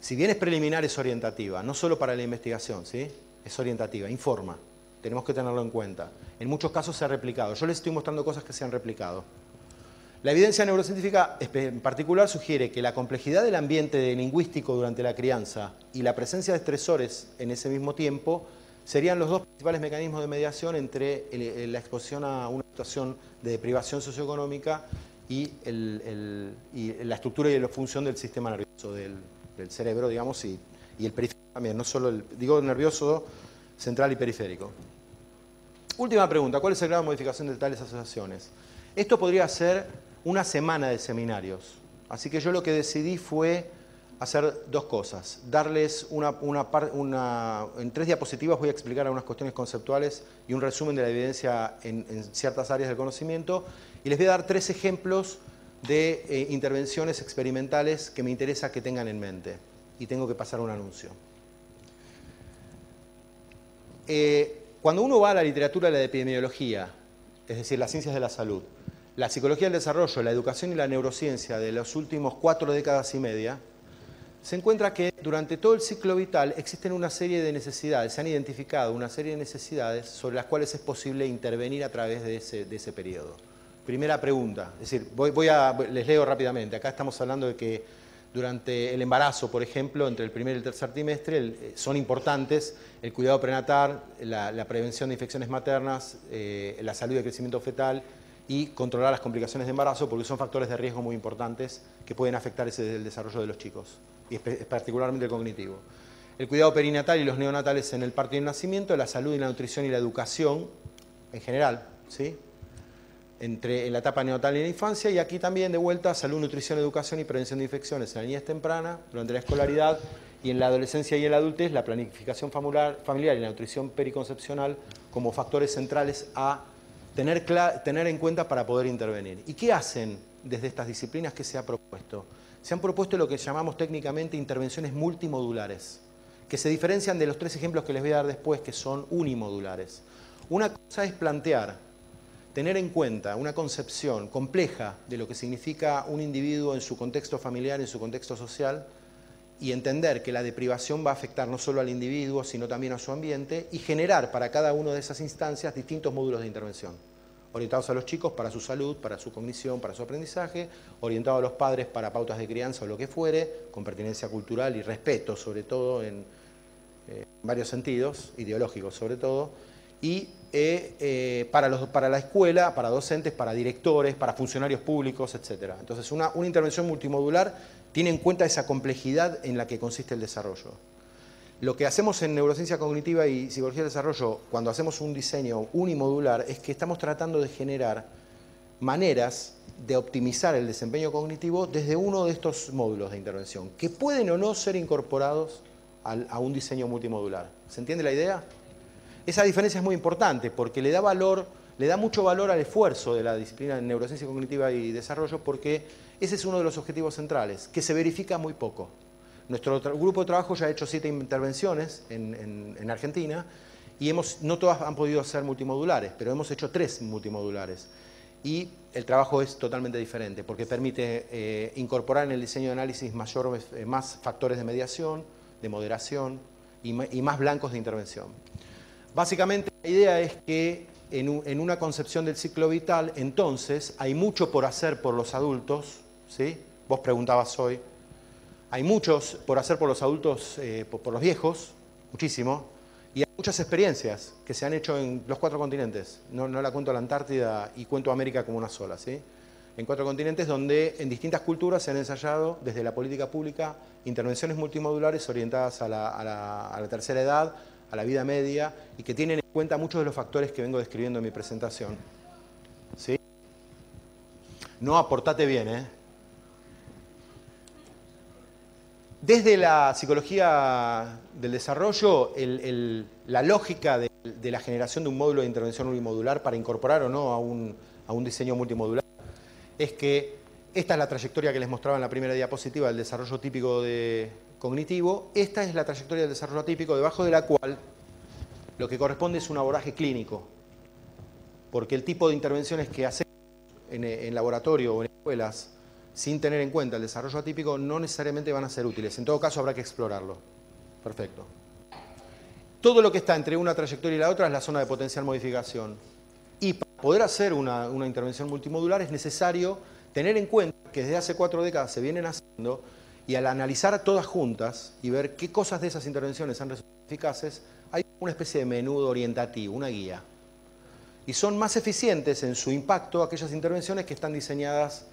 Si bien es preliminar, es orientativa, no solo para la investigación, ¿sí? Es orientativa, informa, tenemos que tenerlo en cuenta. En muchos casos se ha replicado, yo les estoy mostrando cosas que se han replicado. La evidencia neurocientífica en particular sugiere que la complejidad del ambiente lingüístico durante la crianza y la presencia de estresores en ese mismo tiempo serían los dos principales mecanismos de mediación entre la exposición a una situación de deprivación socioeconómica y la estructura y la función del sistema nervioso, del cerebro, digamos, y el periférico también, no solo digo nervioso central y periférico. Última pregunta, ¿cuál es el grado de modificación de tales asociaciones? Esto podría ser una semana de seminarios, así que yo lo que decidí fue hacer dos cosas, darles en 3 diapositivas voy a explicar algunas cuestiones conceptuales y un resumen de la evidencia en ciertas áreas del conocimiento, y les voy a dar 3 ejemplos de intervenciones experimentales que me interesa que tengan en mente, y tengo que pasar un anuncio. Cuando uno va a la literatura de la epidemiología, es decir, las ciencias de la salud, la psicología del desarrollo, la educación y la neurociencia de los últimos 4 décadas y media, se encuentra que durante todo el ciclo vital existen una serie de necesidades, se han identificado una serie de necesidades sobre las cuales es posible intervenir a través de ese periodo. Primera pregunta, es decir, les leo rápidamente. Acá estamos hablando de que durante el embarazo, por ejemplo, entre el primer y el tercer trimestre, son importantes el cuidado prenatal, la prevención de infecciones maternas, la salud y el crecimiento fetal y controlar las complicaciones de embarazo, porque son factores de riesgo muy importantes que pueden afectar el desarrollo de los chicos, y particularmente el cognitivo. El cuidado perinatal y los neonatales en el parto y el nacimiento, la salud y la nutrición y la educación en general, ¿sí? En la etapa neonatal y la infancia, y aquí también de vuelta salud, nutrición, educación y prevención de infecciones en la niñez temprana, durante la escolaridad y en la adolescencia y en la adultez, la planificación familiar y la nutrición periconcepcional como factores centrales a tener en cuenta para poder intervenir. ¿Y qué hacen desde estas disciplinas que se ha propuesto? Se han propuesto lo que llamamos técnicamente intervenciones multimodulares, que se diferencian de los 3 ejemplos que les voy a dar después, que son unimodulares. Una cosa es plantear tener en cuenta una concepción compleja de lo que significa un individuo en su contexto familiar, en su contexto social, y entender que la deprivación va a afectar no solo al individuo, sino también a su ambiente, y generar para cada una de esas instancias distintos módulos de intervención, orientados a los chicos para su salud, para su cognición, para su aprendizaje, orientados a los padres para pautas de crianza o lo que fuere, con pertinencia cultural y respeto, sobre todo en varios sentidos, ideológicos sobre todo, y para la escuela, para docentes, para directores, para funcionarios públicos, etc. Entonces, una intervención multimodular tiene en cuenta esa complejidad en la que consiste el desarrollo. Lo que hacemos en neurociencia cognitiva y psicología del desarrollo, cuando hacemos un diseño unimodular, es que estamos tratando de generar maneras de optimizar el desempeño cognitivo desde uno de estos módulos de intervención, que pueden o no ser incorporados a un diseño multimodular. ¿Se entiende la idea? Esa diferencia es muy importante porque le da mucho valor al esfuerzo de la disciplina de neurociencia cognitiva y desarrollo, porque ese es uno de los objetivos centrales, que se verifica muy poco. Nuestro grupo de trabajo ya ha hecho 7 intervenciones en Argentina y no todas han podido ser multimodulares, pero hemos hecho 3 multimodulares. Y el trabajo es totalmente diferente porque permite incorporar en el diseño de análisis más factores de mediación, de moderación y más blancos de intervención. Básicamente la idea es que en una concepción del ciclo vital, entonces, hay mucho por hacer por los adultos, ¿sí? Vos preguntabas hoy, hay muchos por hacer por los adultos, por los viejos, muchísimo, y hay muchas experiencias que se han hecho en los 4 continentes. No la cuento la Antártida y cuento América como una sola, ¿sí? En 4 continentes donde en distintas culturas se han ensayado desde la política pública intervenciones multimodulares orientadas a la tercera edad, a la vida media, y que tienen en cuenta muchos de los factores que vengo describiendo en mi presentación. ¿Sí? No, aportate bien, ¿eh? Desde la psicología del desarrollo, la lógica de la generación de un módulo de intervención unimodular para incorporar o no a un diseño multimodular es que esta es la trayectoria que les mostraba en la primera diapositiva del desarrollo típico cognitivo. Esta es la trayectoria del desarrollo atípico, debajo de la cual lo que corresponde es un abordaje clínico, porque el tipo de intervenciones que hacemos en laboratorio o en escuelas sin tener en cuenta el desarrollo atípico no necesariamente van a ser útiles. En todo caso habrá que explorarlo. Perfecto. Todo lo que está entre una trayectoria y la otra es la zona de potencial modificación. Y para poder hacer una intervención multimodular es necesario tener en cuenta que desde hace 4 décadas se vienen haciendo, y al analizar todas juntas y ver qué cosas de esas intervenciones han resultado eficaces, hay una especie de menú orientativo, una guía. Y son más eficientes en su impacto aquellas intervenciones que están diseñadas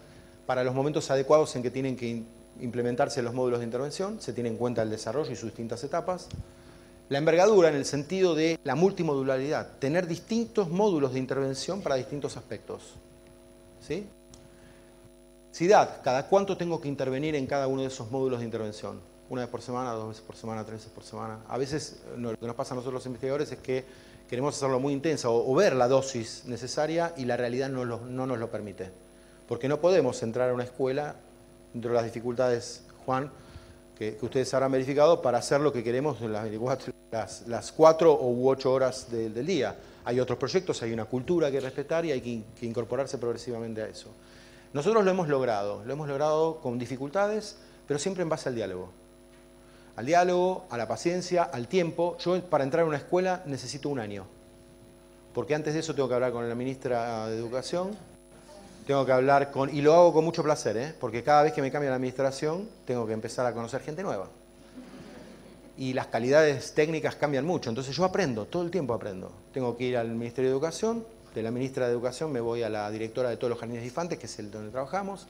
para los momentos adecuados en que tienen que implementarse los módulos de intervención, se tiene en cuenta el desarrollo y sus distintas etapas. La envergadura en el sentido de la multimodularidad, tener distintos módulos de intervención para distintos aspectos. ¿Sí? ¿Cada cuánto tengo que intervenir en cada uno de esos módulos de intervención? 1 vez por semana, 2 veces por semana, 3 veces por semana. A veces lo que nos pasa a nosotros los investigadores es que queremos hacerlo muy intenso o ver la dosis necesaria y la realidad no nos lo permite. Porque no podemos entrar a una escuela, dentro de las dificultades, Juan, que ustedes habrán verificado, para hacer lo que queremos en las 4 u 8 horas del día. Hay otros proyectos, hay una cultura que respetar y hay que incorporarse progresivamente a eso. Nosotros lo hemos logrado con dificultades, pero siempre en base al diálogo. Al diálogo, a la paciencia, al tiempo. Yo para entrar a una escuela necesito 1 año, porque antes de eso tengo que hablar con la ministra de Educación, tengo que hablar y lo hago con mucho placer, porque cada vez que me cambia la administración tengo que empezar a conocer gente nueva. Y las calidades técnicas cambian mucho, entonces yo aprendo, todo el tiempo aprendo. Tengo que ir al Ministerio de Educación, de la ministra de Educación me voy a la directora de todos los jardines de infantes, que es el donde trabajamos.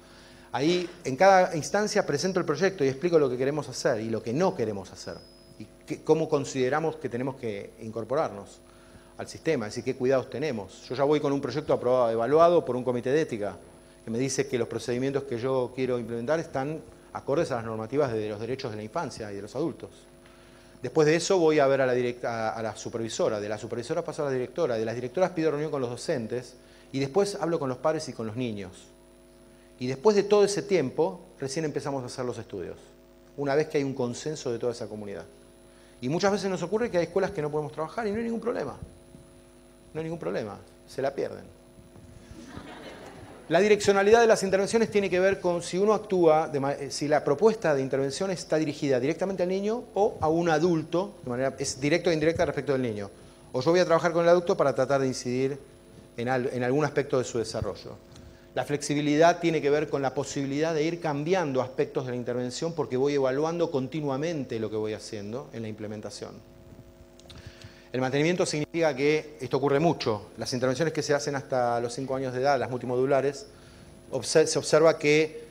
Ahí, en cada instancia, presento el proyecto y explico lo que queremos hacer y lo que no queremos hacer. Y cómo consideramos que tenemos que incorporarnos al sistema, es decir, qué cuidados tenemos. Yo ya voy con un proyecto aprobado, evaluado por un comité de ética, que me dice que los procedimientos que yo quiero implementar están acordes a las normativas de los derechos de la infancia y de los adultos. Después de eso voy a ver a la supervisora, de la supervisora paso a la directora, de las directoras pido reunión con los docentes y después hablo con los padres y con los niños. Y después de todo ese tiempo, recién empezamos a hacer los estudios, una vez que hay un consenso de toda esa comunidad. Y muchas veces nos ocurre que hay escuelas que no podemos trabajar y no hay ningún problema. No hay ningún problema, se la pierden. La direccionalidad de las intervenciones tiene que ver con si uno actúa, si la propuesta de intervención está dirigida directamente al niño o a un adulto, de manera es directa o indirecta respecto del niño. O yo voy a trabajar con el adulto para tratar de incidir en algún aspecto de su desarrollo. La flexibilidad tiene que ver con la posibilidad de ir cambiando aspectos de la intervención porque voy evaluando continuamente lo que voy haciendo en la implementación. El mantenimiento significa que, esto ocurre mucho, las intervenciones que se hacen hasta los 5 años de edad, las multimodulares, se observa que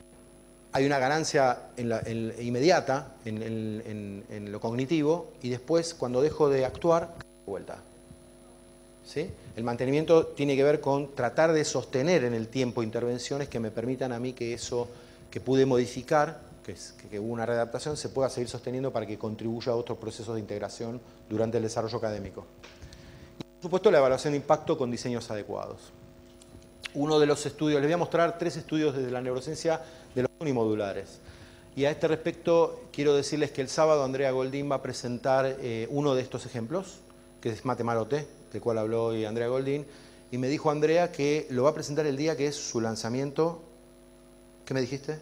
hay una ganancia inmediata en lo cognitivo y después, cuando dejo de actuar, vuelta. ¿Sí? El mantenimiento tiene que ver con tratar de sostener en el tiempo intervenciones que me permitan a mí que eso que pude modificar, que hubo una readaptación, se pueda seguir sosteniendo para que contribuya a otros procesos de integración durante el desarrollo académico. Y, por supuesto, la evaluación de impacto con diseños adecuados. Uno de los estudios, les voy a mostrar 3 estudios desde la neurociencia de los unimodulares. Y a este respecto quiero decirles que el sábado Andrea Goldin va a presentar uno de estos ejemplos, que es Mate Marote, del cual habló hoy Andrea Goldin, y me dijo Andrea que lo va a presentar el día que es su lanzamiento. ¿Qué me dijiste?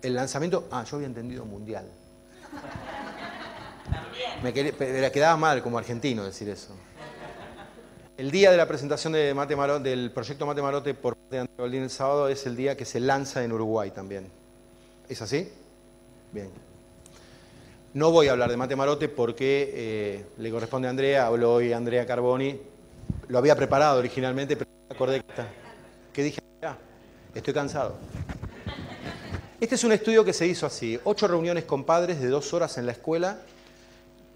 El lanzamiento, yo había entendido mundial. Me quedaba mal como argentino decir eso. El día de la presentación de del proyecto Mate Marote por parte de Andrea Goldin el sábado es el día que se lanza en Uruguay también. ¿Es así? Bien. No voy a hablar de Mate Marote porque le corresponde a Andrea, habló hoy Andrea Carboni. Lo había preparado originalmente, pero me acordé que dije, estoy cansado. Este es un estudio que se hizo así, 8 reuniones con padres de 2 horas en la escuela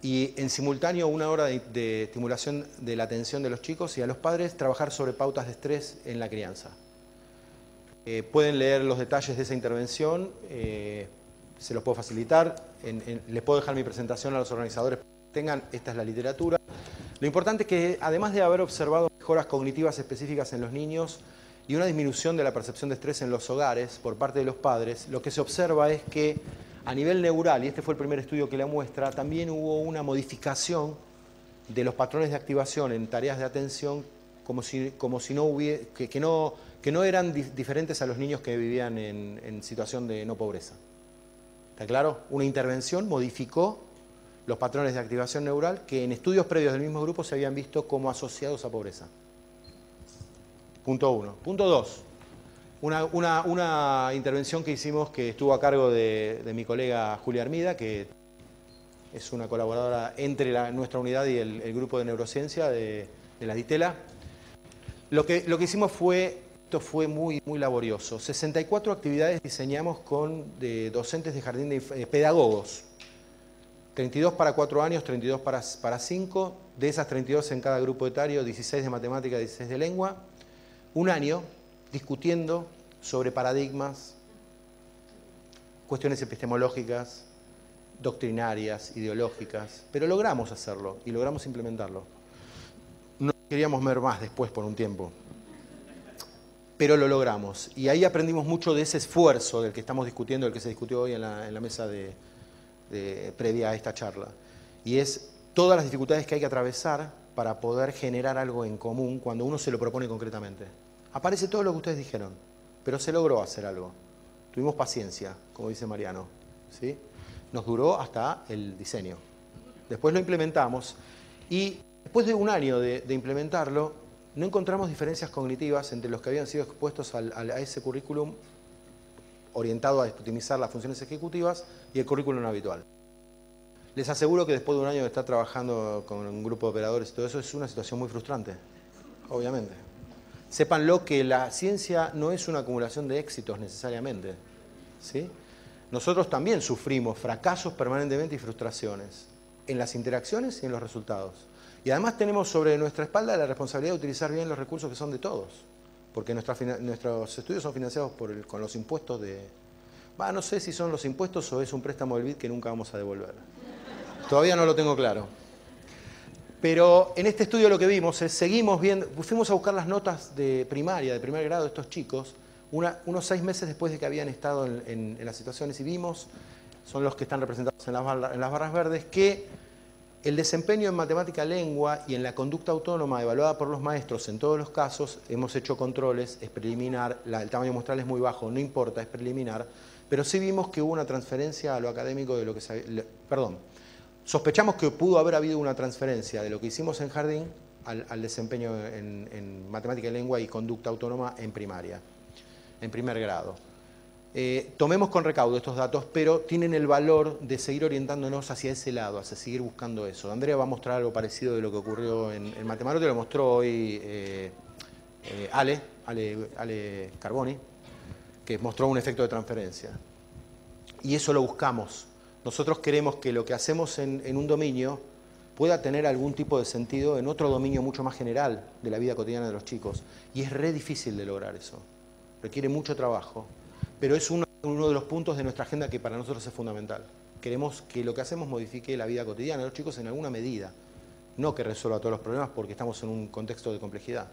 y en simultáneo 1 hora de estimulación de la atención de los chicos y a los padres trabajar sobre pautas de estrés en la crianza. Pueden leer los detalles de esa intervención, se los puedo facilitar, les puedo dejar mi presentación a los organizadores para que tengan, esta es la literatura. Lo importante es que además de haber observado mejoras cognitivas específicas en los niños, y una disminución de la percepción de estrés en los hogares por parte de los padres, lo que se observa es que a nivel neural, y este fue el primer estudio que la muestra, también hubo una modificación de los patrones de activación en tareas de atención como si no hubiera, que no eran diferentes a los niños que vivían en situación de no pobreza. ¿Está claro? Una intervención modificó los patrones de activación neural que en estudios previos del mismo grupo se habían visto como asociados a pobreza. Punto 1. Punto 2. Una intervención que hicimos que estuvo a cargo de mi colega Julia Armida, que es una colaboradora entre nuestra unidad y el grupo de neurociencia de la DITELA. Lo que hicimos esto fue muy laborioso. 64 actividades diseñamos con docentes de jardín de pedagogos. 32 para 4 años, 32 para 5. De esas 32 en cada grupo etario, 16 de matemática, 16 de lengua. Un año discutiendo sobre paradigmas, cuestiones epistemológicas, doctrinarias, ideológicas, pero logramos hacerlo y logramos implementarlo. No queríamos ver más después por un tiempo, pero lo logramos. Y ahí aprendimos mucho de ese esfuerzo del que estamos discutiendo, del que se discutió hoy en la mesa previa a esta charla. Y es todas las dificultades que hay que atravesar para poder generar algo en común cuando uno se lo propone concretamente. Aparece todo lo que ustedes dijeron, pero se logró hacer algo. Tuvimos paciencia, como dice Mariano, ¿sí? Nos duró hasta el diseño. Después lo implementamos y después de un año de implementarlo, no encontramos diferencias cognitivas entre los que habían sido expuestos a ese currículum orientado a optimizar las funciones ejecutivas y el currículum habitual. Les aseguro que después de un año de estar trabajando con un grupo de operadores y todo eso, es una situación muy frustrante, obviamente. Sépanlo que la ciencia no es una acumulación de éxitos necesariamente, ¿sí? Nosotros también sufrimos fracasos permanentemente y frustraciones en las interacciones y en los resultados. Y además tenemos sobre nuestra espalda la responsabilidad de utilizar bien los recursos que son de todos, porque nuestros estudios son financiados con los impuestos de... no sé si son los impuestos o es un préstamo del BID que nunca vamos a devolver. Todavía no lo tengo claro. Pero en este estudio lo que vimos es, fuimos a buscar las notas de primaria, de primer grado de estos chicos, unos 6 meses después de que habían estado en las situaciones y vimos, son los que están representados en las barras verdes, que El desempeño en matemática lengua y en la conducta autónoma evaluada por los maestros en todos los casos, hemos hecho controles, es preliminar, el tamaño muestral es muy bajo, no importa, es preliminar, pero sí vimos que hubo una transferencia a lo académico de lo que sospechamos que pudo haber habido una transferencia de lo que hicimos en jardín al desempeño en matemática y lengua y conducta autónoma en primaria, en primer grado. Tomemos con recaudo estos datos, pero tienen el valor de seguir orientándonos hacia ese lado, hacia seguir buscando eso. Andrea va a mostrar algo parecido de lo que ocurrió en Matemarote, lo mostró hoy Ale Carboni, que mostró un efecto de transferencia. Y eso lo buscamos. Nosotros queremos que lo que hacemos en un dominio pueda tener algún tipo de sentido en otro dominio mucho más general de la vida cotidiana de los chicos. Y es re difícil de lograr eso. Requiere mucho trabajo. Pero es uno de los puntos de nuestra agenda que para nosotros es fundamental. Queremos que lo que hacemos modifique la vida cotidiana de los chicos en alguna medida. No que resuelva todos los problemas porque estamos en un contexto de complejidad.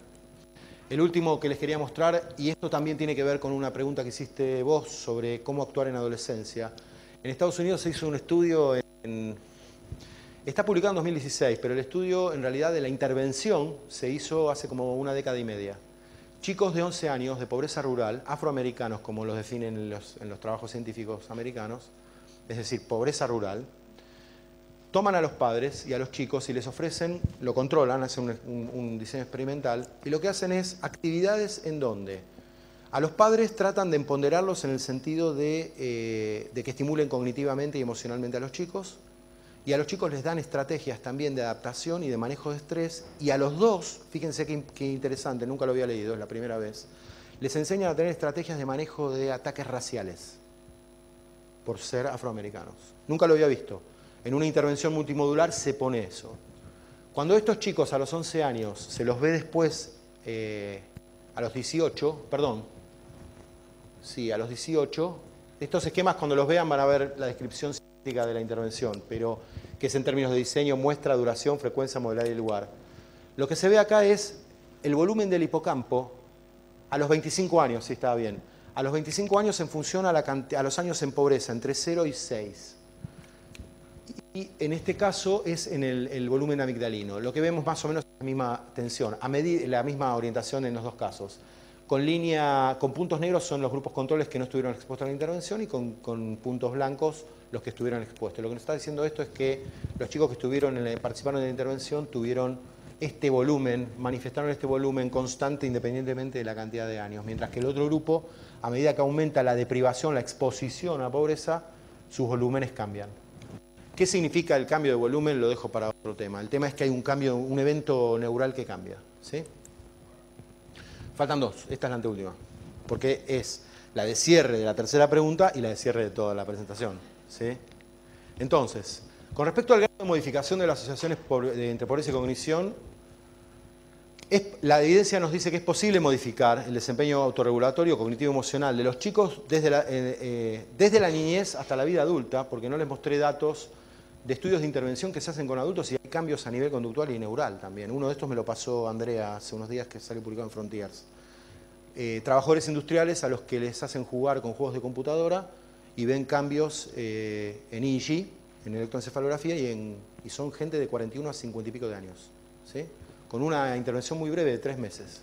El último que les quería mostrar, y esto también tiene que ver con una pregunta que hiciste vos sobre cómo actuar en adolescencia. En Estados Unidos se hizo un estudio, está publicado en 2016, pero el estudio en realidad de la intervención se hizo hace como una década y media. Chicos de 11 años de pobreza rural, afroamericanos como los definen en los trabajos científicos americanos, es decir, pobreza rural, toman a los padres y a los chicos y les ofrecen, lo controlan, hacen un diseño experimental, y lo que hacen es actividades en donde a los padres tratan de empoderarlos en el sentido de que estimulen cognitivamente y emocionalmente a los chicos, y a los chicos les dan estrategias también de adaptación y de manejo de estrés, y a los dos, fíjense qué interesante, nunca lo había leído, es la primera vez, les enseñan a tener estrategias de manejo de ataques raciales por ser afroamericanos. Nunca lo había visto. En una intervención multimodular se pone eso. Cuando estos chicos a los 11 años se los ve después a los 18, a los 18, estos esquemas cuando los vean van a ver la descripción científica de la intervención, pero que es en términos de diseño, muestra, duración, frecuencia, modelaridad y lugar. Lo que se ve acá es el volumen del hipocampo a los 25 años, si estaba bien. A los 25 años en función a los años en pobreza, entre 0 y 6. Y en este caso es en el volumen amigdalino. Lo que vemos más o menos es la misma tensión, la misma orientación en los dos casos. Con puntos negros son los grupos controles que no estuvieron expuestos a la intervención y con puntos blancos los que estuvieron expuestos. Lo que nos está diciendo esto es que los chicos que participaron en la intervención tuvieron este volumen, manifestaron este volumen constante independientemente de la cantidad de años, mientras que el otro grupo, a medida que aumenta la deprivación, la exposición a la pobreza, sus volúmenes cambian. ¿Qué significa el cambio de volumen? Lo dejo para otro tema. El tema es que hay un cambio, un evento neural que cambia, ¿sí? Faltan dos, esta es la anteúltima, porque es la de cierre de la tercera pregunta y la de cierre de toda la presentación, ¿sí? Entonces, con respecto al grado de modificación de las asociaciones entre pobreza y cognición, la evidencia nos dice que es posible modificar el desempeño autorregulatorio cognitivo-emocional de los chicos desde la niñez hasta la vida adulta, porque no les mostré datos de estudios de intervención que se hacen con adultos y hay cambios a nivel conductual y neural también. Uno de estos me lo pasó Andrea hace unos días que salió publicado en Frontiers. Trabajadores industriales a los que les hacen jugar con juegos de computadora y ven cambios en EEG, en electroencefalografía, y son gente de 41 a 50 y pico de años, ¿sí? Con una intervención muy breve de 3 meses.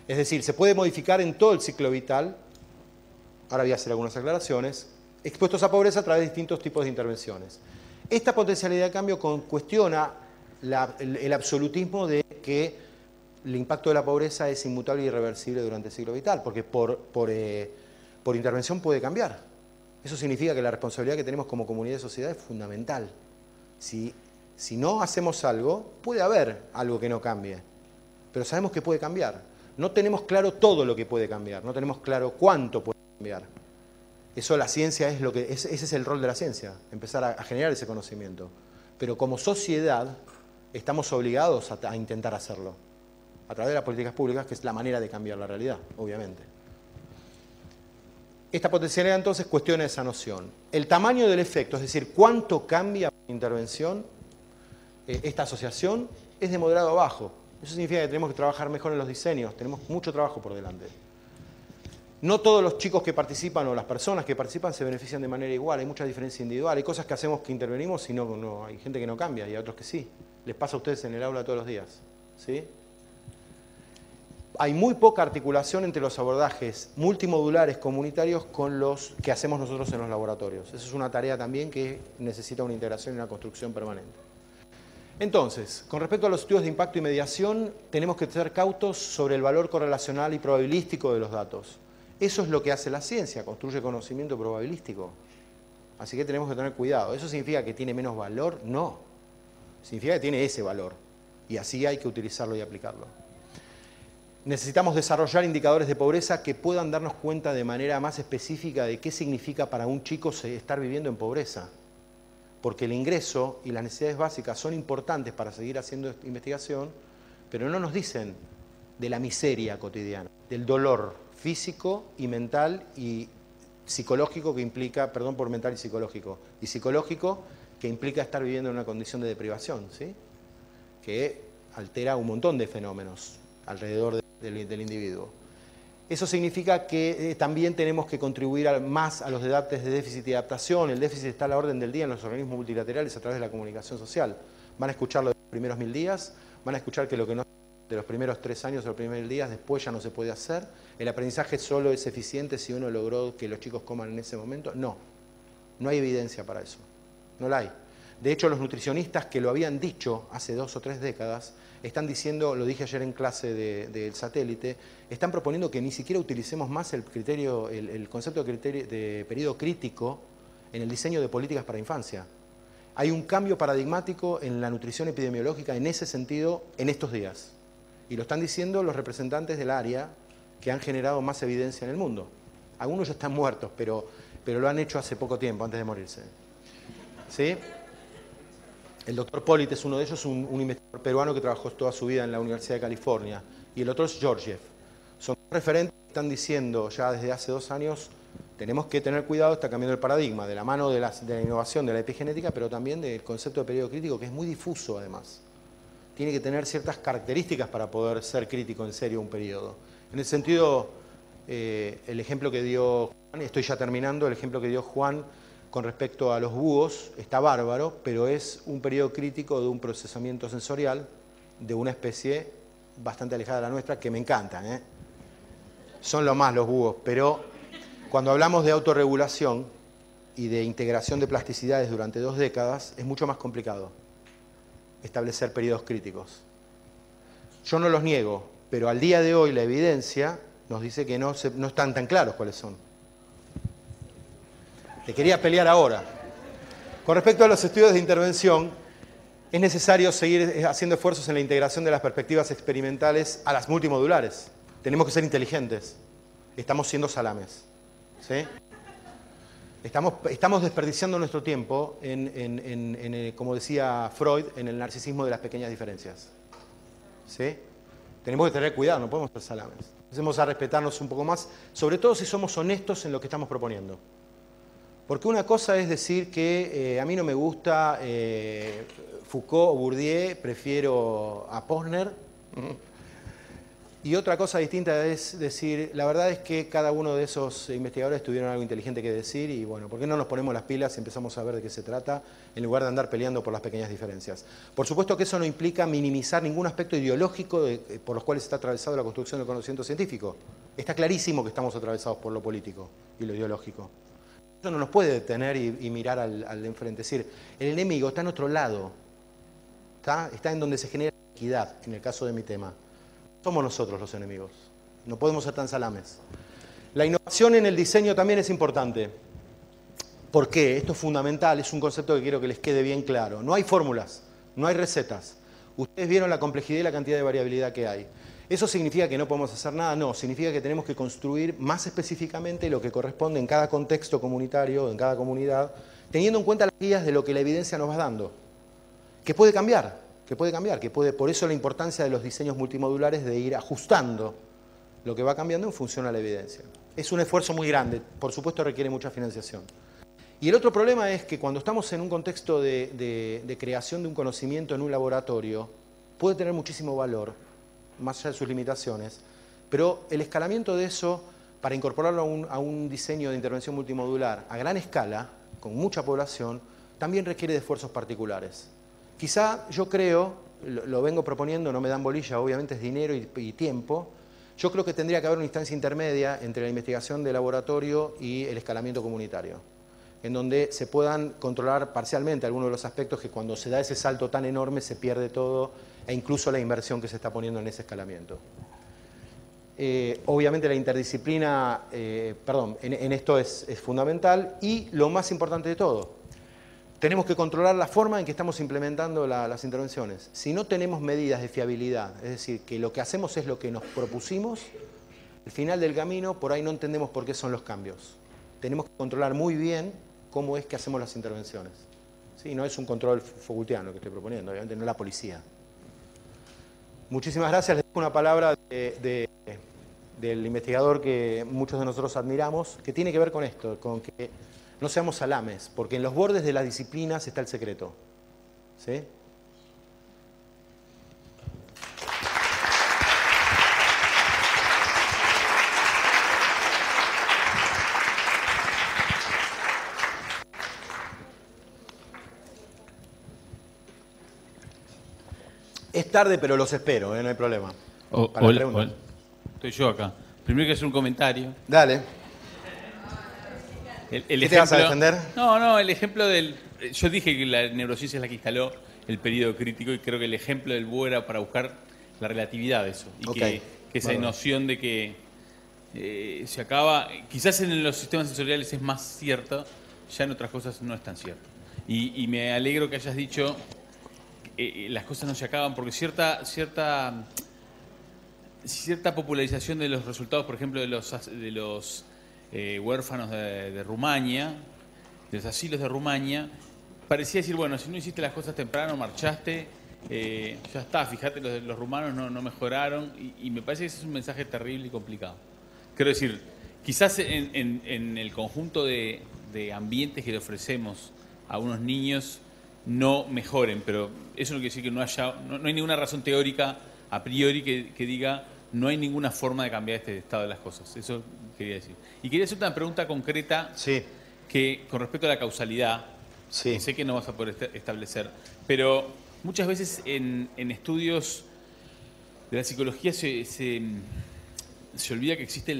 Es decir, se puede modificar en todo el ciclo vital, ahora voy a hacer algunas aclaraciones, expuestos a pobreza a través de distintos tipos de intervenciones. Esta potencialidad de cambio cuestiona el absolutismo de que el impacto de la pobreza es inmutable e irreversible durante el ciclo vital, porque por intervención puede cambiar. Eso significa que la responsabilidad que tenemos como comunidad y sociedad es fundamental. Si no hacemos algo, puede haber algo que no cambie, pero sabemos que puede cambiar. No tenemos claro todo lo que puede cambiar, no tenemos claro cuánto puede cambiar. Eso la ciencia ese es el rol de la ciencia, empezar a generar ese conocimiento. Pero como sociedad estamos obligados a intentar hacerlo, a través de las políticas públicas, que es la manera de cambiar la realidad, obviamente. Esta potencialidad entonces cuestiona esa noción. El tamaño del efecto, es decir, cuánto cambia la intervención, esta asociación, es de moderado a bajo. Eso significa que tenemos que trabajar mejor en los diseños, tenemos mucho trabajo por delante. No todos los chicos que participan o las personas que participan se benefician de manera igual, hay mucha diferencia individual, hay cosas que hacemos que intervenimos y no, hay gente que no cambia y hay otros que sí. Les pasa a ustedes en el aula todos los días, ¿sí? Hay muy poca articulación entre los abordajes multimodulares comunitarios con los que hacemos nosotros en los laboratorios. Esa es una tarea también que necesita una integración y una construcción permanente. Entonces, con respecto a los estudios de impacto y mediación, tenemos que ser cautos sobre el valor correlacional y probabilístico de los datos. Eso es lo que hace la ciencia, construye conocimiento probabilístico. Así que tenemos que tener cuidado. ¿Eso significa que tiene menos valor? No. Significa que tiene ese valor. Y así hay que utilizarlo y aplicarlo. Necesitamos desarrollar indicadores de pobreza que puedan darnos cuenta de manera más específica de qué significa para un chico estar viviendo en pobreza. Porque el ingreso y las necesidades básicas son importantes para seguir haciendo investigación, pero no nos dicen de la miseria cotidiana, del dolor físico y mental y psicológico que implica, perdón por mental y psicológico que implica estar viviendo en una condición de deprivación, ¿sí? Que altera un montón de fenómenos alrededor del individuo. Eso significa que también tenemos que contribuir más a los debates de déficit y adaptación. El déficit está a la orden del día en los organismos multilaterales a través de la comunicación social. Van a escuchar lo de los primeros 1000 días, van a escuchar que lo que no de los primeros 3 años o los primeros 1000 días después ya no se puede hacer. El aprendizaje solo es eficiente si uno logró que los chicos coman en ese momento. No, no hay evidencia para eso, no la hay. De hecho, los nutricionistas que lo habían dicho hace 2 o 3 décadas, están diciendo, lo dije ayer en clase del satélite, están proponiendo que ni siquiera utilicemos más el criterio, el concepto de periodo crítico en el diseño de políticas para infancia. Hay un cambio paradigmático en la nutrición epidemiológica en ese sentido en estos días. Y lo están diciendo los representantes del área que han generado más evidencia en el mundo. Algunos ya están muertos, pero lo han hecho hace poco tiempo, antes de morirse. ¿Sí? El doctor Pollitt es uno de ellos, un investigador peruano que trabajó toda su vida en la Universidad de California. Y el otro es Georgiev. Son referentes que están diciendo ya desde hace 2 años, tenemos que tener cuidado, está cambiando el paradigma, de la mano de la innovación de la epigenética, pero también del concepto de periodo crítico, que es muy difuso además. Tiene que tener ciertas características para poder ser crítico en serio un periodo. En ese sentido, el ejemplo que dio Juan, estoy ya terminando, el ejemplo que dio Juan con respecto a los búhos está bárbaro, pero es un periodo crítico de un procesamiento sensorial de una especie bastante alejada de la nuestra, que me encantan, ¿eh? Son lo más los búhos, pero cuando hablamos de autorregulación y de integración de plasticidades durante 2 décadas, es mucho más complicado establecer periodos críticos. Yo no los niego, pero al día de hoy la evidencia nos dice que no están tan claros cuáles son. Te quería pelear ahora. Con respecto a los estudios de intervención, es necesario seguir haciendo esfuerzos en la integración de las perspectivas experimentales a las multimodulares. Tenemos que ser inteligentes. Estamos siendo salames, ¿sí? Estamos desperdiciando nuestro tiempo como decía Freud, en el narcisismo de las pequeñas diferencias, ¿sí? Tenemos que tener cuidado, no podemos ser salames. Empecemos a respetarnos un poco más, sobre todo si somos honestos en lo que estamos proponiendo. Porque una cosa es decir que a mí no me gusta Foucault o Bourdieu, prefiero a Posner. Y otra cosa distinta es decir, la verdad es que cada uno de esos investigadores tuvieron algo inteligente que decir y bueno, ¿por qué no nos ponemos las pilas y empezamos a ver de qué se trata en lugar de andar peleando por las pequeñas diferencias? Por supuesto que eso no implica minimizar ningún aspecto ideológico por los cuales está atravesado la construcción del conocimiento científico. Está clarísimo que estamos atravesados por lo político y lo ideológico. Eso no nos puede detener y mirar al de enfrente. Es decir, el enemigo está en otro lado, está en donde se genera equidad, en el caso de mi tema. Somos nosotros los enemigos, no podemos ser tan salames. La innovación en el diseño también es importante. ¿Por qué? Esto es fundamental, es un concepto que quiero que les quede bien claro. No hay fórmulas, no hay recetas. Ustedes vieron la complejidad y la cantidad de variabilidad que hay. ¿Eso significa que no podemos hacer nada? No, significa que tenemos que construir más específicamente lo que corresponde en cada contexto comunitario, en cada comunidad, teniendo en cuenta las guías de lo que la evidencia nos va dando, que puede cambiar. Por eso la importancia de los diseños multimodulares de ir ajustando lo que va cambiando en función a la evidencia. Es un esfuerzo muy grande, por supuesto requiere mucha financiación. Y el otro problema es que cuando estamos en un contexto de creación de un conocimiento en un laboratorio, puede tener muchísimo valor, más allá de sus limitaciones, pero el escalamiento de eso para incorporarlo a un diseño de intervención multimodular a gran escala, con mucha población, también requiere de esfuerzos particulares. Quizá yo creo, lo vengo proponiendo, no me dan bolilla, obviamente es dinero y tiempo, yo creo que tendría que haber una instancia intermedia entre la investigación de laboratorio y el escalamiento comunitario, en donde se puedan controlar parcialmente algunos de los aspectos que cuando se da ese salto tan enorme se pierde todo e incluso la inversión que se está poniendo en ese escalamiento. Obviamente la interdisciplina, en esto es fundamental y lo más importante de todo, tenemos que controlar la forma en que estamos implementando las intervenciones. Si no tenemos medidas de fiabilidad, es decir, que lo que hacemos es lo que nos propusimos, al final del camino por ahí no entendemos por qué son los cambios. Tenemos que controlar muy bien cómo es que hacemos las intervenciones. ¿Sí? No es un control Foucaultiano que estoy proponiendo, obviamente no la policía. Muchísimas gracias. Les dejo una palabra del investigador que muchos de nosotros admiramos, que tiene que ver con esto, con que no seamos salames, porque en los bordes de las disciplinas está el secreto. ¿Sí? Es tarde, pero los espero, no hay problema. Hola. Estoy yo acá. Primero hay que hacer un comentario. Dale. ¿Qué te vas a defender? No, el ejemplo del... Yo dije que la neurociencia es la que instaló el periodo crítico y creo que el ejemplo del búho era para buscar la relatividad de eso. Y que esa noción de que se acaba... Quizás en los sistemas sensoriales es más cierto, ya en otras cosas no es tan cierto. Y me alegro que hayas dicho que las cosas no se acaban porque cierta popularización de los resultados, por ejemplo, de los huérfanos de Rumania, de los asilos de Rumania, parecía decir, bueno, si no hiciste las cosas temprano, marchaste, ya está, fíjate, los rumanos no mejoraron, y me parece que ese es un mensaje terrible y complicado. Quiero decir, quizás en el conjunto de ambientes que le ofrecemos a unos niños no mejoren, pero eso no quiere decir que no hay ninguna razón teórica a priori que diga no hay ninguna forma de cambiar este estado de las cosas. Eso quería decir. Y quería hacer una pregunta concreta que con respecto a la causalidad, que sé que no vas a poder establecer, pero muchas veces en estudios de la psicología se olvida que existe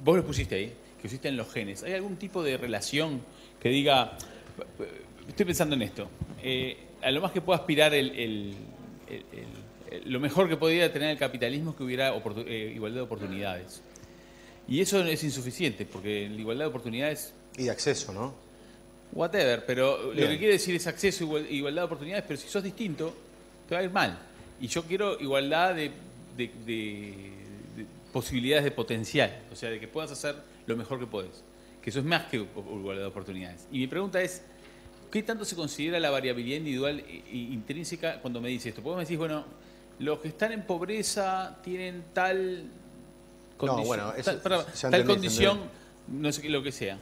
vos lo pusiste ahí, que existen los genes. ¿Hay algún tipo de relación que diga, estoy pensando en esto, a lo más que pueda aspirar lo mejor que podría tener el capitalismo es que hubiera igualdad de oportunidades? Y eso es insuficiente, porque la igualdad de oportunidades... Y de acceso, ¿no? Whatever, pero bien. Lo que quiere decir es acceso e igualdad de oportunidades, pero si sos distinto, te va a ir mal. Y yo quiero igualdad de posibilidades de potencial, o sea, de que puedas hacer lo mejor que podés. Que eso es más que igualdad de oportunidades. Y mi pregunta es, ¿qué tanto se considera la variabilidad individual e intrínseca cuando me dices esto? Porque me decís, bueno, los que están en pobreza tienen tal condición, tal condición, no sé qué, lo que sea.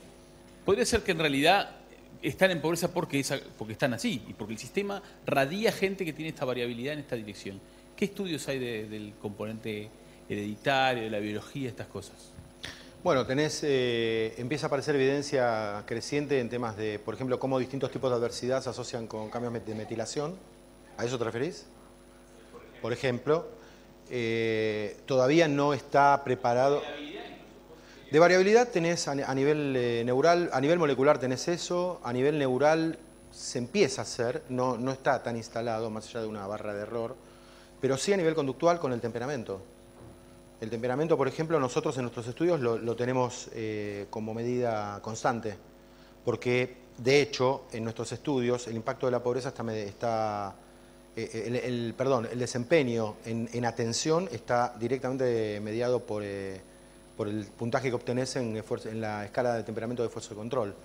Podría ser que en realidad están en pobreza porque están así y porque el sistema radia gente que tiene esta variabilidad en esta dirección. ¿Qué estudios hay del componente hereditario, de la biología, estas cosas? Bueno, empieza a aparecer evidencia creciente en temas de, por ejemplo, cómo distintos tipos de adversidad se asocian con cambios de metilación. ¿A eso te referís? Por ejemplo, todavía no está preparado. De variabilidad tenés a nivel neural, a nivel molecular tenés eso, a nivel neural se empieza a hacer, no está tan instalado más allá de una barra de error, pero sí a nivel conductual con el temperamento. El temperamento, por ejemplo, nosotros en nuestros estudios lo tenemos como medida constante, porque de hecho en nuestros estudios el impacto de la pobreza el desempeño en atención está directamente mediado por el puntaje que obtenés en la escala de temperamento de esfuerzo de control.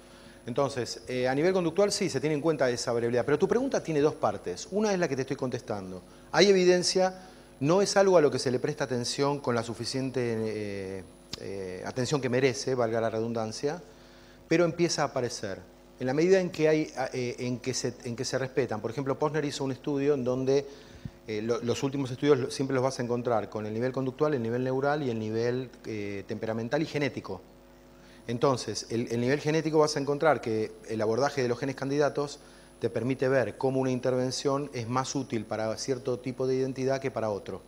Entonces, a nivel conductual sí, se tiene en cuenta esa variabilidad, pero tu pregunta tiene dos partes. Una es la que te estoy contestando. Hay evidencia, no es algo a lo que se le presta atención con la suficiente atención que merece, valga la redundancia, pero empieza a aparecer. En la medida en que se respetan. Por ejemplo, Posner hizo un estudio en donde Los últimos estudios siempre los vas a encontrar con el nivel conductual, el nivel neural y el nivel temperamental y genético. Entonces, el nivel genético vas a encontrar que el abordaje de los genes candidatos te permite ver cómo una intervención es más útil para cierto tipo de identidad que para otro.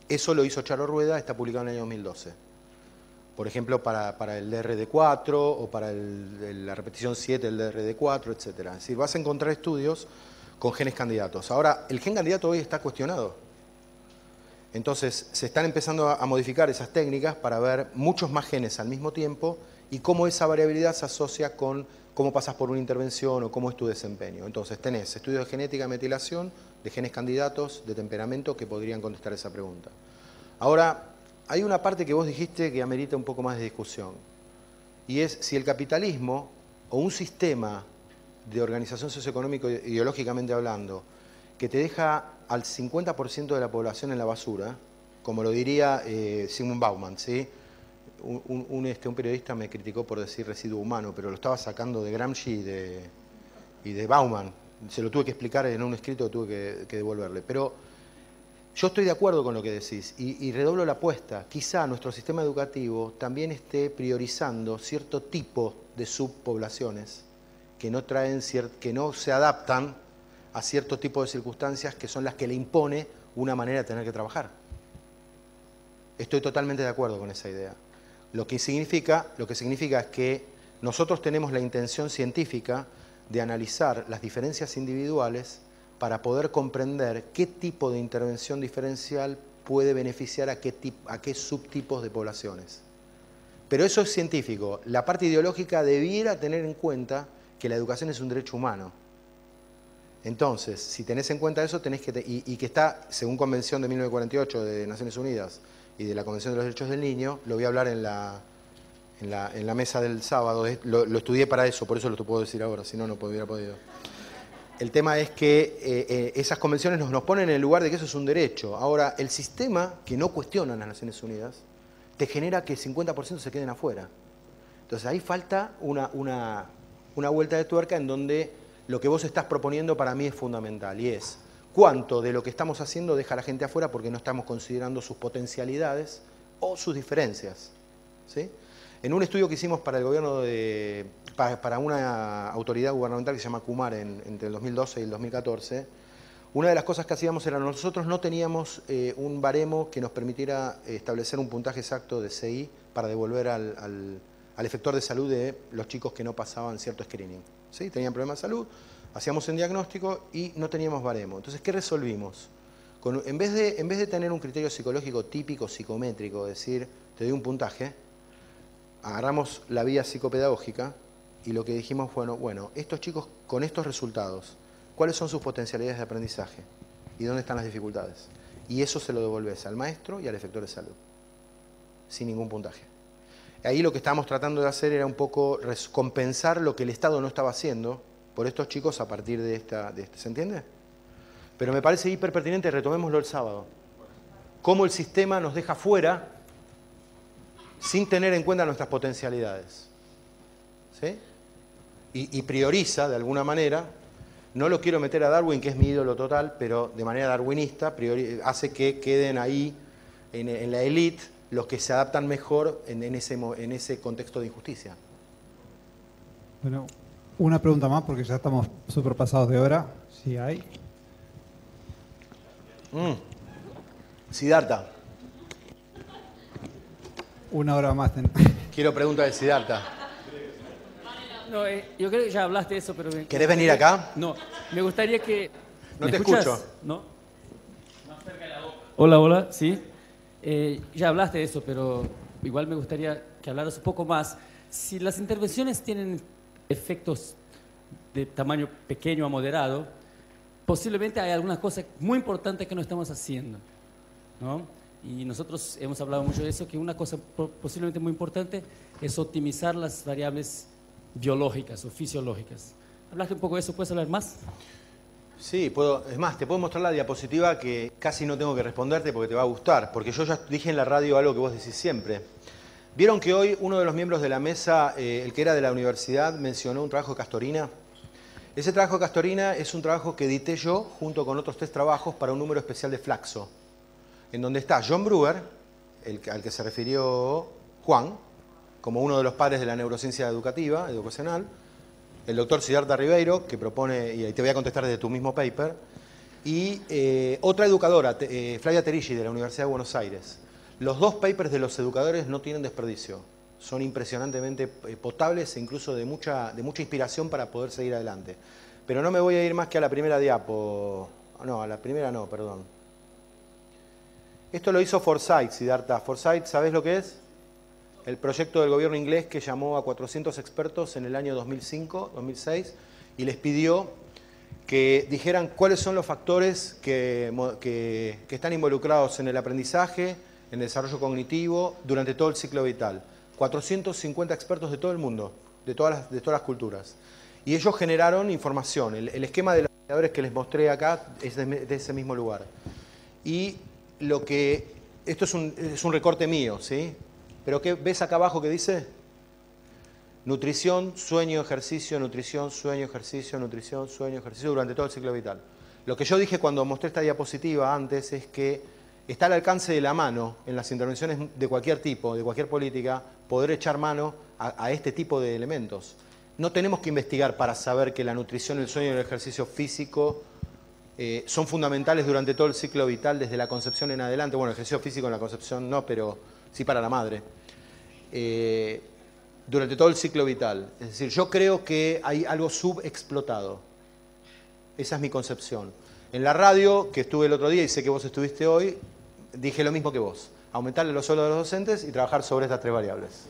Eso lo hizo Charo Rueda, está publicado en el año 2012. Por ejemplo, para el DRD4 o para la repetición 7 del DRD4, etc. Es decir, vas a encontrar estudios con genes candidatos. Ahora, el gen candidato hoy está cuestionado. Entonces, se están empezando a modificar esas técnicas para ver muchos más genes al mismo tiempo y cómo esa variabilidad se asocia con cómo pasas por una intervención o cómo es tu desempeño. Entonces, tenés estudios de genética de metilación, de genes candidatos, de temperamento que podrían contestar esa pregunta. Ahora, hay una parte que vos dijiste que amerita un poco más de discusión, y es si el capitalismo o un sistema de organización socioeconómica ideológicamente hablando, que te deja al 50% de la población en la basura, como lo diría Zygmunt Bauman, ¿sí? Un periodista me criticó por decir residuo humano, pero lo estaba sacando de Gramsci y de Bauman. Se lo tuve que explicar en un escrito que tuve que devolverle. Pero yo estoy de acuerdo con lo que decís y redoblo la apuesta. Quizá nuestro sistema educativo también esté priorizando cierto tipo de subpoblaciones que no se adaptan a cierto tipo de circunstancias que son las que le impone una manera de tener que trabajar. Estoy totalmente de acuerdo con esa idea. Lo que significa es que nosotros tenemos la intención científica de analizar las diferencias individuales para poder comprender qué tipo de intervención diferencial puede beneficiar a qué subtipos de poblaciones. Pero eso es científico. La parte ideológica debiera tener en cuenta que la educación es un derecho humano. Entonces, si tenés en cuenta eso, y que está, según Convención de 1948 de Naciones Unidas y de la Convención de los Derechos del Niño, lo voy a hablar en la mesa del sábado, lo estudié para eso, por eso lo puedo decir ahora, si no, no hubiera podido. El tema es que esas convenciones nos ponen en el lugar de que eso es un derecho. Ahora, el sistema que no cuestiona las Naciones Unidas te genera que el 50% se queden afuera. Entonces ahí falta una vuelta de tuerca en donde lo que vos estás proponiendo para mí es fundamental, y es cuánto de lo que estamos haciendo deja a la gente afuera porque no estamos considerando sus potencialidades o sus diferencias, ¿sí? En un estudio que hicimos para el gobierno para una autoridad gubernamental que se llama Kumar entre el 2012 y el 2014, una de las cosas que hacíamos era nosotros no teníamos un baremo que nos permitiera establecer un puntaje exacto de CI para devolver al efector de salud de los chicos que no pasaban cierto screening, ¿sí? Tenían problemas de salud, hacíamos un diagnóstico y no teníamos baremo. Entonces, ¿qué resolvimos? En vez de tener un criterio psicológico típico, psicométrico, decir, te doy un puntaje, agarramos la vía psicopedagógica y lo que dijimos fue, bueno, estos chicos con estos resultados, ¿cuáles son sus potencialidades de aprendizaje? ¿Y dónde están las dificultades? Y eso se lo devolvés al maestro y al efector de salud, sin ningún puntaje. Ahí lo que estábamos tratando de hacer era un poco compensar lo que el Estado no estaba haciendo por estos chicos a partir de esta ¿se entiende? Pero me parece hiper pertinente, retomémoslo el sábado. Cómo el sistema nos deja fuera sin tener en cuenta nuestras potencialidades, ¿sí? Y prioriza, de alguna manera, no lo quiero meter a Darwin, que es mi ídolo total, pero de manera darwinista, hace que queden ahí en la élite los que se adaptan mejor en ese contexto de injusticia. Bueno, una pregunta más, porque ya estamos súper pasados de hora, si hay. Siddhartha. Una hora más. Quiero preguntas de Siddhartha. No, yo creo que ya hablaste de eso, pero... ¿Querés venir acá? No, me gustaría que... No te escuchas? escucho. ¿No? Más cerca de la boca. Hola, hola, sí. Ya hablaste de eso, pero igual me gustaría que hablaras un poco más. Si las intervenciones tienen efectos de tamaño pequeño a moderado, posiblemente hay algunas cosas muy importantes que no estamos haciendo, ¿no? Y nosotros hemos hablado mucho de eso, que una cosa posiblemente muy importante es optimizar las variables biológicas o fisiológicas. ¿Hablaste un poco de eso? ¿Puedes hablar más? Sí, puedo. Es más, te puedo mostrar la diapositiva que casi no tengo que responderte porque te va a gustar, porque yo ya dije en la radio algo que vos decís siempre. Vieron que hoy uno de los miembros de la mesa, el que era de la universidad, mencionó un trabajo de Castorina. Ese trabajo de Castorina es un trabajo que edité yo junto con otros 3 trabajos para un número especial de Flaxo, en donde está John Brewer, al que se refirió Juan, como uno de los padres de la neurociencia educacional, el doctor Siddhartha Ribeiro, que propone, y ahí te voy a contestar desde tu mismo paper, y otra educadora, Flavia Terigi, de la Universidad de Buenos Aires. Los 2 papers de los educadores no tienen desperdicio, son impresionantemente potables e incluso de mucha inspiración para poder seguir adelante. Pero no me voy a ir más que a la primera diapo, no, a la primera no, perdón. Esto lo hizo Forsyth, Siddhartha. Forsyth, ¿sabés lo que es? El proyecto del gobierno inglés que llamó a 400 expertos en el año 2005, 2006, y les pidió que dijeran cuáles son los factores que están involucrados en el aprendizaje, en el desarrollo cognitivo, durante todo el ciclo vital. 450 expertos de todo el mundo, de todas las culturas. Y ellos generaron información. El esquema de los indicadores que les mostré acá es de ese mismo lugar. Y esto es un recorte mío, ¿sí? Pero ¿qué ves acá abajo que dice? Nutrición, sueño, ejercicio, nutrición, sueño, ejercicio, nutrición, sueño, ejercicio durante todo el ciclo vital. Lo que yo dije cuando mostré esta diapositiva antes es que está al alcance de la mano en las intervenciones de cualquier tipo, de cualquier política, poder echar mano a este tipo de elementos. No tenemos que investigar para saber que la nutrición, el sueño y el ejercicio físico son fundamentales durante todo el ciclo vital, desde la concepción en adelante. Bueno, el ejercicio físico en la concepción no, pero sí para la madre. Durante todo el ciclo vital. Es decir, yo creo que hay algo subexplotado. Esa es mi concepción. En la radio, que estuve el otro día y sé que vos estuviste hoy, dije lo mismo que vos. Aumentarle los sueldos de los docentes y trabajar sobre estas 3 variables.